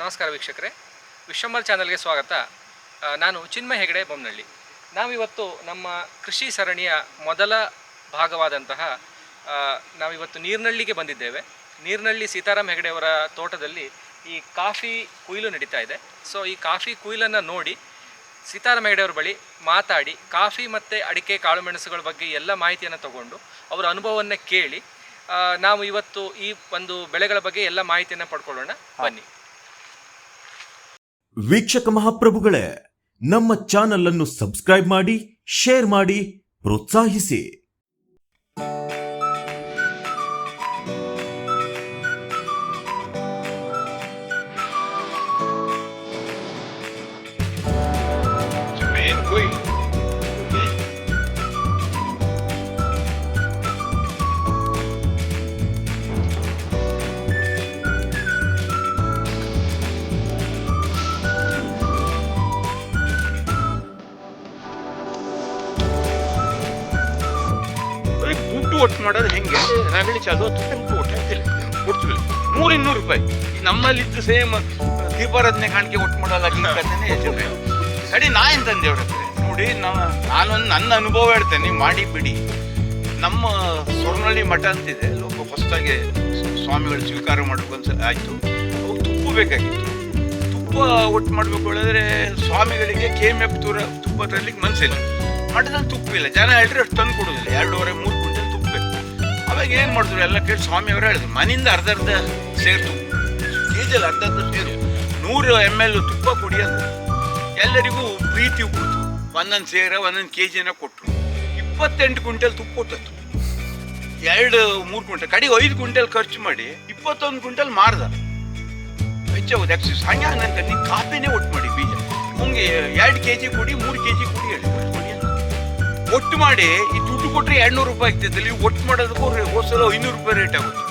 ನಮಸ್ಕಾರ ವೀಕ್ಷಕರೇ, ವಿಶ್ವಂಬರ್ ಚಾನಲ್ಗೆ ಸ್ವಾಗತ. ನಾನು ಚಿನ್ಮಯ ಹೆಗಡೆ ಬೊಮ್ಮನಹಳ್ಳಿ. ನಾವಿವತ್ತು ನಮ್ಮ ಕೃಷಿ ಸರಣಿಯ ಮೊದಲ ಭಾಗವಾದಂತಹ ನಾವಿವತ್ತು ನೀರ್ನಳ್ಳಿಗೆ ಬಂದಿದ್ದೇವೆ. ನೀರ್ನಳ್ಳಿ ಸೀತಾರಾಮ್ ಹೆಗಡೆ ಅವರ ತೋಟದಲ್ಲಿ ಈ ಕಾಫಿ ಕುಯ್ಲು ನಡೀತಾ ಇದೆ. ಸೊ ಈ ಕಾಫಿ ಕುಯ್ಲನ್ನು ನೋಡಿ ಸೀತಾರಾಮ್ ಹೆಗಡೆ ಅವ್ರ ಬಳಿ ಮಾತಾಡಿ ಕಾಫಿ ಮತ್ತು ಅಡಿಕೆ ಕಾಳುಮೆಣಸುಗಳ ಬಗ್ಗೆ ಎಲ್ಲ ಮಾಹಿತಿಯನ್ನು ತಗೊಂಡು ಅವರ ಅನುಭವವನ್ನು ಕೇಳಿ ನಾವು ಇವತ್ತು ಈ ಒಂದು ಬೆಳೆಗಳ ಬಗ್ಗೆ ಎಲ್ಲ ಮಾಹಿತಿಯನ್ನು ಪಡ್ಕೊಳ್ಳೋಣ. ಬನ್ನಿ. ವೀಕ್ಷಕ ಮಹಾಪ್ರಭುಗಳೇ, ನಮ್ಮ ಚಾನಲ್ ಅನ್ನು ಸಬ್ಸ್ಕ್ರೈಬ್ ಮಾಡಿ, ಶೇರ್ ಮಾಡಿ, ಪ್ರೋತ್ಸಾಹಿಸಿ. ಒಟ್ಟು ಮಾಡೋದು ಹೆಂಗೆ ನಾಗಳಿ ಚಾಲು ಟೆಂಪು ಒಟ್ಟು ಅಂತಿಲ್ಲ ಕೊಡ್ತೀವಿ 100-200 ರೂಪಾಯಿ. ನಮ್ಮಲ್ಲಿದ್ದು ಸೇಮ್ ದೀಪಾರಾಧನೆ ಕಾಣಿಕೆ ಒಟ್ಟು ಮಾಡೋದಾಗೇ ಯೋಚನೆ ಸರಿ. ನಾ ಎಂತಂದೆ ಅವ್ರ ಹತ್ರ ನೋಡಿ, ನಾನೊಂದು ನನ್ನ ಅನುಭವ ಹೇಳ್ತೇನೆ, ಮಾಡಿ ಬಿಡಿ. ನಮ್ಮ ಸ್ವರ್ಣಳ್ಳಿ ಮಠ ಅಂತಿದೆ, ಹೊಸದಾಗಿ ಸ್ವಾಮಿಗಳು ಸ್ವೀಕಾರ ಮಾಡ್ಕೊಂಡು ಆಯಿತು. ಅವು ತುಪ್ಪ ಬೇಕಾಗಿತ್ತು. ತುಪ್ಪ ಒಟ್ಟು ಮಾಡಬೇಕು ಹೇಳಿದ್ರೆ ಸ್ವಾಮಿಗಳಿಗೆ KMF ತುಪ್ಪ ತರಲಿಕ್ಕೆ ಮನಸ್ಸಿಲ್ಲ. ಮಠದಲ್ಲಿ ತುಪ್ಪ ಇಲ್ಲ. ಜನ ಹೇಳ್ರೆ ಅಷ್ಟು ತಂದು ಕೊಡೋದಿಲ್ಲ. 2.5-3 ಕ್ವಿಂಟಲ್ ತುಪ್ಪ ಬೇಕು. ಅವಾಗ ಏನು ಮಾಡಿದ್ರು ಎಲ್ಲ ಕೇಳಿ ಸ್ವಾಮಿಯವರು ಹೇಳಿದ್ರು, ಮನೆಯಿಂದ ಅರ್ಧ ಸೇರು ಕೆಜಿಯಲ್ಲಿ ಅರ್ಧ ಸೇರು 100 ml ತುಪ್ಪ ಕುಡಿಯೋದು. ಎಲ್ಲರಿಗೂ ಪ್ರೀತಿ ಕೂತು ಒಂದೊಂದು ಸೇರ 1 kg ಕೊಟ್ಟರು. 28 ಕ್ವಿಂಟಲ್ ತುಪ್ಪ ಕೊಟ್ಟದ್ದು. 2-3 ಕ್ವಿಂಟಲ್ ಕಡೆಗೆ 5 ಕ್ವಿಂಟಲ್ ಖರ್ಚು ಮಾಡಿ 21 ಕ್ವಿಂಟಲ್ ಮಾರ್ದ. ಹೆಚ್ಚಾಗೋದು ಎಕ್ಸೈಸ್. ಹಂಗೆ ನಂತರ ನೀವು ಕಾಫಿನೇ ಒಟ್ಟು ಮಾಡಿ ಬೀಜ ಹಂಗೆ 2 kg ಕೊಡಿ, 3 kg ಕೊಡಿ ಹೇಳಿ ಒಟ್ಟು ಮಾಡಿ. ಈ ದುಡ್ಡು ಕೊಟ್ಟರೆ 200 ರೂಪಾಯಿ ಆಗ್ತೈತಲ್ಲಿ. ಒಟ್ಟು ಮಾಡೋದಕ್ಕೂ ಹೋದ್ಸಲ 500 ರೂಪಾಯಿ ರೇಟ್ ಆಗುತ್ತೆ.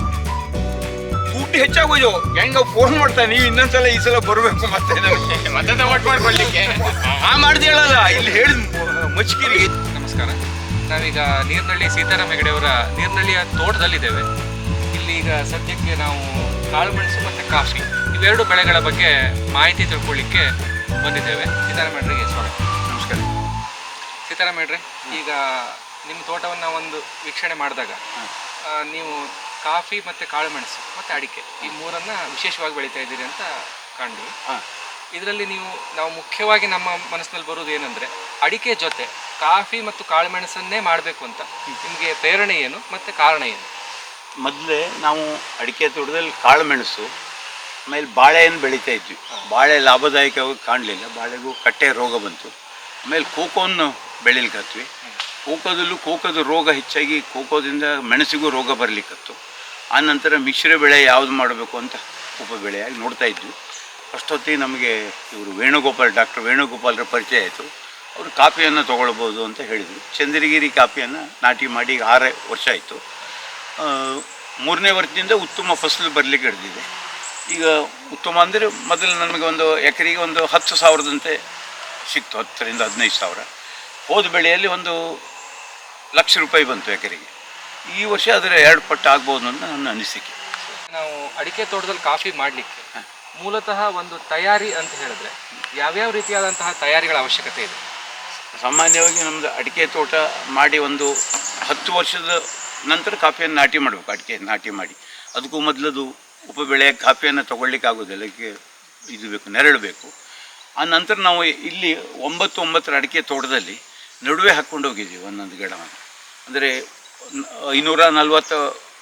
ದುಡ್ಡು ಹೆಚ್ಚಾಗೋದು. ಹೆಂಗ ಫೋನ್ ಮಾಡ್ತಾನೆ, ನೀವು ಇನ್ನೊಂದ್ಸಲ ಈ ಸಲ ಬರಬೇಕು ಮತ್ತೆ ಒಟ್ಟು ಮಾಡ್ಕೊಳ್ಳಿಕ್ಕೆ ಮಾಡ್ದು ಹೇಳಲ್ಲ ಇಲ್ಲಿ ಹೇಳಿದ್ ಮಚ್ಕಿರಿ. ನಮಸ್ಕಾರ. ನಾವೀಗ ನೀರ್ನಳ್ಳಿ ಸೀತಾರಾಮ್ ಹೆಗಡೆ ಅವರ ನೀರ್ನಳ್ಳಿಯ ತೋಟದಲ್ಲಿದ್ದೇವೆ. ಇಲ್ಲಿ ಈಗ ಸದ್ಯಕ್ಕೆ ನಾವು ಕಾಳುಮೆಣಸು ಮತ್ತು ಕಾಫಿ ಇವೆರಡು ಬೆಳೆಗಳ ಬಗ್ಗೆ ಮಾಹಿತಿ ತಿಳ್ಕೊಳ್ಳಿಕ್ಕೆ ಬಂದಿದ್ದೇವೆ. ಸೀತಾರಾಮ್ ಹೆಗಡೆಗೆ ಸ್ವಾಗತ. ನಮಸ್ಕಾರ. ಸೀತಾರಾಮ್ ಹೆಗಡೆ, ಈಗ ನಿಮ್ಮ ತೋಟವನ್ನು ಒಂದು ವೀಕ್ಷಣೆ ಮಾಡಿದಾಗ ನೀವು ಕಾಫಿ ಮತ್ತು ಕಾಳುಮೆಣಸು ಮತ್ತು ಅಡಿಕೆ ಈ ಮೂರನ್ನು ವಿಶೇಷವಾಗಿ ಬೆಳೀತಾ ಇದ್ದೀರಿ ಅಂತ ಕಂಡು, ಇದರಲ್ಲಿ ನಾವು ಮುಖ್ಯವಾಗಿ ನಮ್ಮ ಮನಸ್ಸಿನಲ್ಲಿ ಬರೋದು ಏನಂದರೆ ಅಡಿಕೆ ಜೊತೆ ಕಾಫಿ ಮತ್ತು ಕಾಳುಮೆಣಸನ್ನೇ ಮಾಡಬೇಕು ಅಂತ ನಿಮಗೆ ಪ್ರೇರಣೆ ಏನು ಮತ್ತು ಕಾರಣ ಏನು? ಮೊದಲೇ ನಾವು ಅಡಿಕೆ ತೋಟದಲ್ಲಿ ಕಾಳುಮೆಣಸು ಆಮೇಲೆ ಬಾಳೆಯನ್ನು ಬೆಳೀತಾ ಇದ್ವಿ. ಬಾಳೆ ಲಾಭದಾಯಕವಾಗಿ ಕಾಣಲಿಲ್ಲ. ಬಾಳೆಗೂ ಕಟ್ಟೆ ರೋಗ ಬಂತು. ಆಮೇಲೆ ಕೋಕೋವನ್ನು ಬೆಳೀಲಿಕ್ಕತ್ವಿ. ಕೋಕೋದ ರೋಗ ಹೆಚ್ಚಾಗಿ ಕೋಕೋದಿಂದ ಮೆಣಸಿಗೂ ರೋಗ ಬರಲಿಕ್ಕತ್ತು. ಆನಂತರ ಮಿಶ್ರ ಬೆಳೆ ಯಾವುದು ಮಾಡಬೇಕು ಅಂತ ಉಪಬೆಳೆಯಾಗಿ ನೋಡ್ತಾ ಇದ್ವಿ. ಅಷ್ಟೊತ್ತಿಗೆ ನಮಗೆ ಇವರು ಡಾಕ್ಟರ್ ವೇಣುಗೋಪಾಲರ ಪರಿಚಯ ಆಯಿತು. ಅವರು ಕಾಫಿಯನ್ನು ತೊಗೊಳ್ಬೋದು ಅಂತ ಹೇಳಿದರು. ಚಂದ್ರಗಿರಿ ಕಾಫಿಯನ್ನು ನಾಟಿ ಮಾಡಿ 6 ವರ್ಷ ಆಯಿತು. 3ನೇ ವರ್ಷದಿಂದ ಉತ್ತಮ ಫಸಲು ಬರಲಿಕ್ಕೆ ಹಿಡಿದಿದೆ. ಈಗ ಉತ್ತಮ ಅಂದರೆ ಮೊದಲು ನಮಗೆ ಒಂದು ಎಕರೆಗೆ ಒಂದು 10,000ದಂತೆ ಸಿಕ್ತು. 10ರಿಂದ 15,000. ಹೋದ ಬೆಳೆಯಲ್ಲಿ 1,00,000 ರೂಪಾಯಿ ಬಂತು ಎಕರೆಗೆ. ಈ ವರ್ಷ ಅದರ 2 ಪಟ್ಟು ಆಗ್ಬೋದು ಅಂತ ನನ್ನ ಅನಿಸಿಕೆ. ನಾವು ಅಡಿಕೆ ತೋಟದಲ್ಲಿ ಕಾಫಿ ಮಾಡಲಿಕ್ಕೆ ಮೂಲತಃ ಒಂದು ತಯಾರಿ ಅಂತ ಹೇಳಿದ್ರೆ ಯಾವ್ಯಾವ ರೀತಿಯಾದಂತಹ ತಯಾರಿಗಳ ಅವಶ್ಯಕತೆ ಇದೆ? ಸಾಮಾನ್ಯವಾಗಿ ನಮ್ಮದು ಅಡಿಕೆ ತೋಟ ಮಾಡಿ ಒಂದು 10 ವರ್ಷದ ನಂತರ ಕಾಫಿಯನ್ನು ನಾಟಿ ಮಾಡಬೇಕು. ಅಡಿಕೆ ನಾಟಿ ಮಾಡಿ ಅದಕ್ಕೂ ಮೊದಲದು ಉಪಬೆಳೆ ಕಾಫಿಯನ್ನು ತೊಗೊಳ್ಲಿಕ್ಕಾಗೋದಿಲ್ಲ. ಅದಕ್ಕೆ ಇದು ಬೇಕು, ನೆರಳು ಬೇಕು. ಆ ನಂತರ ನಾವು ಇಲ್ಲಿ 9 ಅಡಿಕೆ ತೋಟದಲ್ಲಿ ನಡುವೆ ಹಾಕ್ಕೊಂಡು ಹೋಗಿದ್ದೀವಿ ಒಂದೊಂದು ಗಿಡವನ್ನು. ಅಂದರೆ 540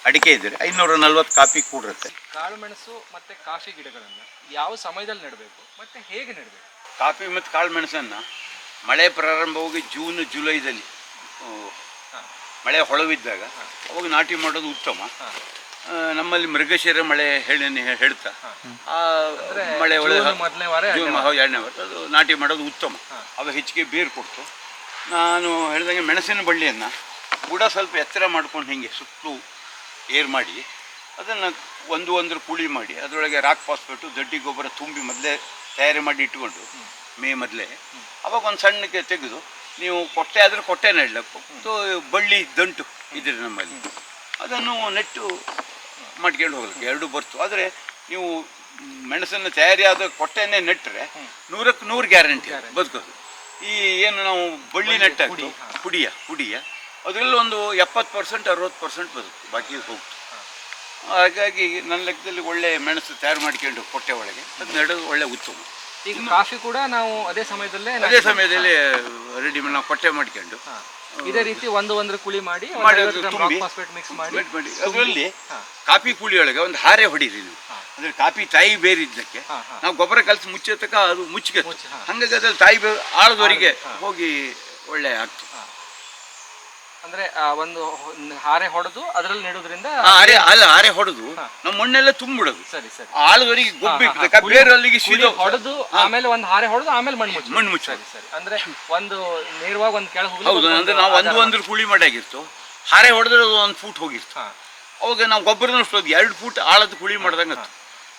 ಅಡಿಕೆ ಇದ್ದರೆ 540 ಕಾಫಿ ಕೂಡಿರುತ್ತೆ. ಕಾಳುಮೆಣಸು ಮತ್ತು ಕಾಫಿ ಗಿಡಗಳನ್ನು ಯಾವ ಸಮಯದಲ್ಲಿ ನೆಡಬೇಕು ಮತ್ತು ಹೇಗೆ ನೆಡಬೇಕು? ಕಾಫಿ ಮತ್ತು ಕಾಳುಮೆಣಸನ್ನು ಮಳೆ ಪ್ರಾರಂಭವಾಗಿ ಜೂನ್ ಜುಲೈದಲ್ಲಿ ಮಳೆ ಹೊಳವಿದ್ದಾಗ ಅವಾಗ ನಾಟಿ ಮಾಡೋದು ಉತ್ತಮ. ನಮ್ಮಲ್ಲಿ ಮೃಗಶಿರ ಮಳೆ ಹೇಳ್ತಾ ಆ ಮಳೆ ಒಳ್ಳೆ ಮೊದಲನೇ ವಾರ 2ನೇ ವಾರ ಅದು ನಾಟಿ ಮಾಡೋದು ಉತ್ತಮ. ಅವು ಹೆಚ್ಚಿಗೆ ಬೇರು ಕೊಡ್ತು. ನಾನು ಹೇಳಿದಂಗೆ ಮೆಣಸಿನ ಬಳ್ಳಿಯನ್ನು ಬುಡ ಸ್ವಲ್ಪ ಎತ್ತರ ಮಾಡ್ಕೊಂಡು ಹೀಗೆ ಸುತ್ತಲೂ ಏರ್ ಮಾಡಿ ಅದನ್ನು ಒಂದು ಕುಳಿ ಮಾಡಿ ಅದರೊಳಗೆ ರಾಕ್ ಫಾಸ್ಫೇಟು ದಡ್ಡಿ ಗೊಬ್ಬರ ತುಂಬಿ ಮೊದಲೇ ತಯಾರಿ ಮಾಡಿ ಇಟ್ಕೊಂಡು ಮೊದಲೇ ಅವಾಗ ಒಂದು ಸಣ್ಣಕ್ಕೆ ತೆಗೆದು ನೀವು ಕೊಟ್ಟೆ ಆದರೆ ಕೊಟ್ಟೆ ನೆಡಬೇಕು. ಬಳ್ಳಿ ದಂಟು ಇದ್ರೆ ನಮ್ಮಲ್ಲಿ ಅದನ್ನು ನೆಟ್ಟು ಮಾಡ್ಕೊಂಡು ಹೋಗ್ಲಿಕ್ಕೆ 2 ಬರ್ತು. ಆದರೆ ನೀವು ಮೆಣಸನ್ನು ತಯಾರಿಯಾದ ಕೊಟ್ಟೆನೆ ನೆಟ್ಟರೆ 100ಕ್ಕೆ 100 ಗ್ಯಾರಂಟಿ ಬದುಕೋದು. ಈ ಏನು ನಾವು ಬಳ್ಳಿ ನೆಟ್ಟಾಗ್ತು ಪುಡಿಯ ಅದರಲ್ಲಿ ಒಂದು 70% 60% ಬದುಕು, ಬಾಕಿ ಹೋಗ್ತು. ಹಾಗಾಗಿ ನನ್ನ ಲೆಕ್ಕದಲ್ಲಿ ಒಳ್ಳೆ ಮೆಣಸು ತಯಾರು ಮಾಡ್ಕೊಂಡು ಕೊಟ್ಟೆ ಒಳಗೆ ಅದು ನೆಡೋದು ಒಳ್ಳೆ ಉತ್ತಮ. ಈಗ ಕಾಫಿ ಕೂಡ ನಾವು ಅದೇ ಸಮಯದಲ್ಲಿ ರೆಡಿ ನಾವು ಕೊಟ್ಟೆ ಮಾಡ್ಕೊಂಡು ಇದೇ ರೀತಿ ಒಂದ್ರ ಕುಳಿ ಮಾಡಿ ಮಿಕ್ಸ್ ಮಾಡಿ ಅದರಲ್ಲಿ ಕಾಫಿ ಕುಳಿಯೊಳಗೆ ಒಂದು ಹಾರೆ ಹೊಡೀರಿ ನೀವು. ಅಂದ್ರೆ ಕಾಫಿ ತಾಯಿ ಬೇರೆ ಇದ್ದಕ್ಕೆ ನಾವು ಗೊಬ್ಬರ ಕಲಸಿ ಮುಚ್ಚತಕ್ಕ ಅದು ಮುಚ್ಚಿಗೆ, ಹಂಗಾಗಿ ಅದ್ರಲ್ಲಿ ತಾಯಿ ಬೇರೆ ಆಳದವರೆಗೆ ಹೋಗಿ ಒಳ್ಳೆ ಆಗ್ತದೆ. ಅಂದ್ರೆ ಒಂದು ಹಾರೆ ಹೊಡೆದು ಅದರಲ್ಲಿ ನೆಡೋದ್ರಿಂದ ಹಾರೆ ಹೊಡೆದು ನಮ್ಮ ಮಣ್ಣೆಲ್ಲ ತುಂಬಿಡೋದು. ಸರಿ ಸರಿ. ಆಳದವರೆಗೆ ಗೊಬ್ಬಿ ಬೇರಲ್ಲಿಗೆ ಹೊಡೆದು ಆಮೇಲೆ ಒಂದು ಹಾರೆ ಹೊಡೆದು ಆಮೇಲೆ ಮಣ್ಣು ಮುಚ್ಚ. ಸರಿ ಸರಿ. ಅಂದ್ರೆ ಒಂದು ನೇರವಾಗಿ ಒಂದು ಕೆಳಗೆ ಹೋಗಿ. ಹೌದು, ಅಂದ್ರೆ ನಾವು ಒಂದು ಕುಳಿ ಮಾಡಾಗಿರ್ತು, ಹಾರೆ ಹೊಡೆದ್ರೆ ಅದು 1 ಫೂಟ್ ಹೋಗಿರ್ತು. ಅವಾಗ ನಾವು ಗೊಬ್ಬರನಷ್ಟು 2 ಫೂಟ್ ಆಳದ ಕುಳಿ ಮಾಡ್ದಂಗ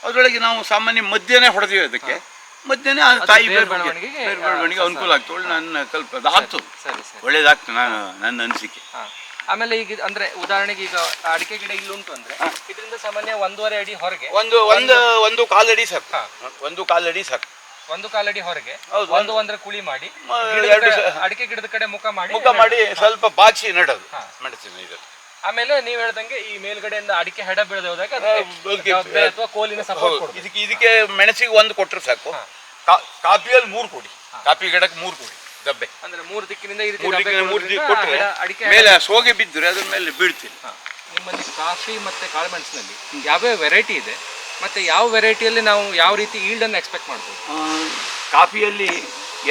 ಅದ್ರೊಳಗೆ ನಾವು ಸಾಮಾನ್ಯ ಮಧ್ಯಾಹ್ನ ಹೊಡೆದಿವಿ. ಅದಕ್ಕೆ ಮಧ್ಯಾಹ್ನ ತಾಯಿ ಬೆಳವಣಿಗೆಗೆ ಅನುಕೂಲ ಆಗ್ತದೆ. ಒಳ್ಳೆ ನನ್ನ ಕಲ್ಪನೆ ಆಗ್ತದೆ, ಒಳ್ಳೇದಾಗ್ತದೆ ನನ್ನ ಅನಿಸಿಕೆ. ಆಮೇಲೆ ಈಗ ಅಂದ್ರೆ ಉದಾಹರಣೆಗೆ ಈಗ ಅಡಿಕೆ ಗಿಡ ಇಲ್ಲಿ ಉಂಟು ಅಂದ್ರೆ ಇದರಿಂದ ಸಾಮಾನ್ಯ 1.5 ಅಡಿ ಹೊರಗೆ ಒಂದು ಕಾಲಡಿ ಸಾಕು. 1 ಅಡಿ ಸಾಕು. 1 ಅಡಿ ಹೊರಗೆ ಒಂದ್ರ ಕುಳಿ ಮಾಡಿ ಅಡಿಕೆ ಗಿಡದ ಕಡೆ ಮುಖ ಮಾಡಿ ಸ್ವಲ್ಪ ಬಾಚಿ ನೆಡೋದು ಮೆಣಸಿನ ಇದು. ಆಮೇಲೆ ನೀವ್ ಹೇಳ್ದಂಗೆ ಈ ಮೇಲ್ಗಡೆಯಿಂದ ಅಡಿಕೆ ಹೆಡ ಬೆಳೆದು ಹೋದಾಗ ಅಥವಾ ಕೋಲಿನ ಸಪೋರ್ಟ್ ಕೊಡಿ. ಇದಕ್ಕೆ ಮೆಣಸಿಗೆ 1 ಕೊಟ್ಟರೆ ಸಾಕು. ಕಾಫಿಯಲ್ಲಿ 3 ಕೊಡಿ, ಕಾಫಿ ಗಿಡಕ್ಕೆ 3 ಕೊಡಿ ದಬ್ಬೆ. ಅಂದ್ರೆ 3 ದಿಕ್ಕಿನಿಂದ ಈ ರೀತಿ 3 ದಿಕ್ಕಿನಿಂದ ಕೊಟ್ಟರೆ ಮೇಲೆ ಸೋಗೆ ಬಿದ್ದರೆ ಅದ್ರ ಮೇಲೆ ಬೀಳ್ತೀನಿ. ನಿಮ್ಮಲ್ಲಿ ಕಾಫಿ ಮತ್ತೆ ಕಾಳುಮೆಣಸಿನಲ್ಲಿ ಯಾವ್ಯಾವ ವೆರೈಟಿ ಇದೆ ಮತ್ತೆ ಯಾವ ವೆರೈಟಿಯಲ್ಲಿ ನಾವು ಯಾವ ರೀತಿ ಈಲ್ಡ್ ಅನ್ನು ಎಕ್ಸ್ಪೆಕ್ಟ್ ಮಾಡ್ಬೋದು? ಕಾಫಿಯಲ್ಲಿ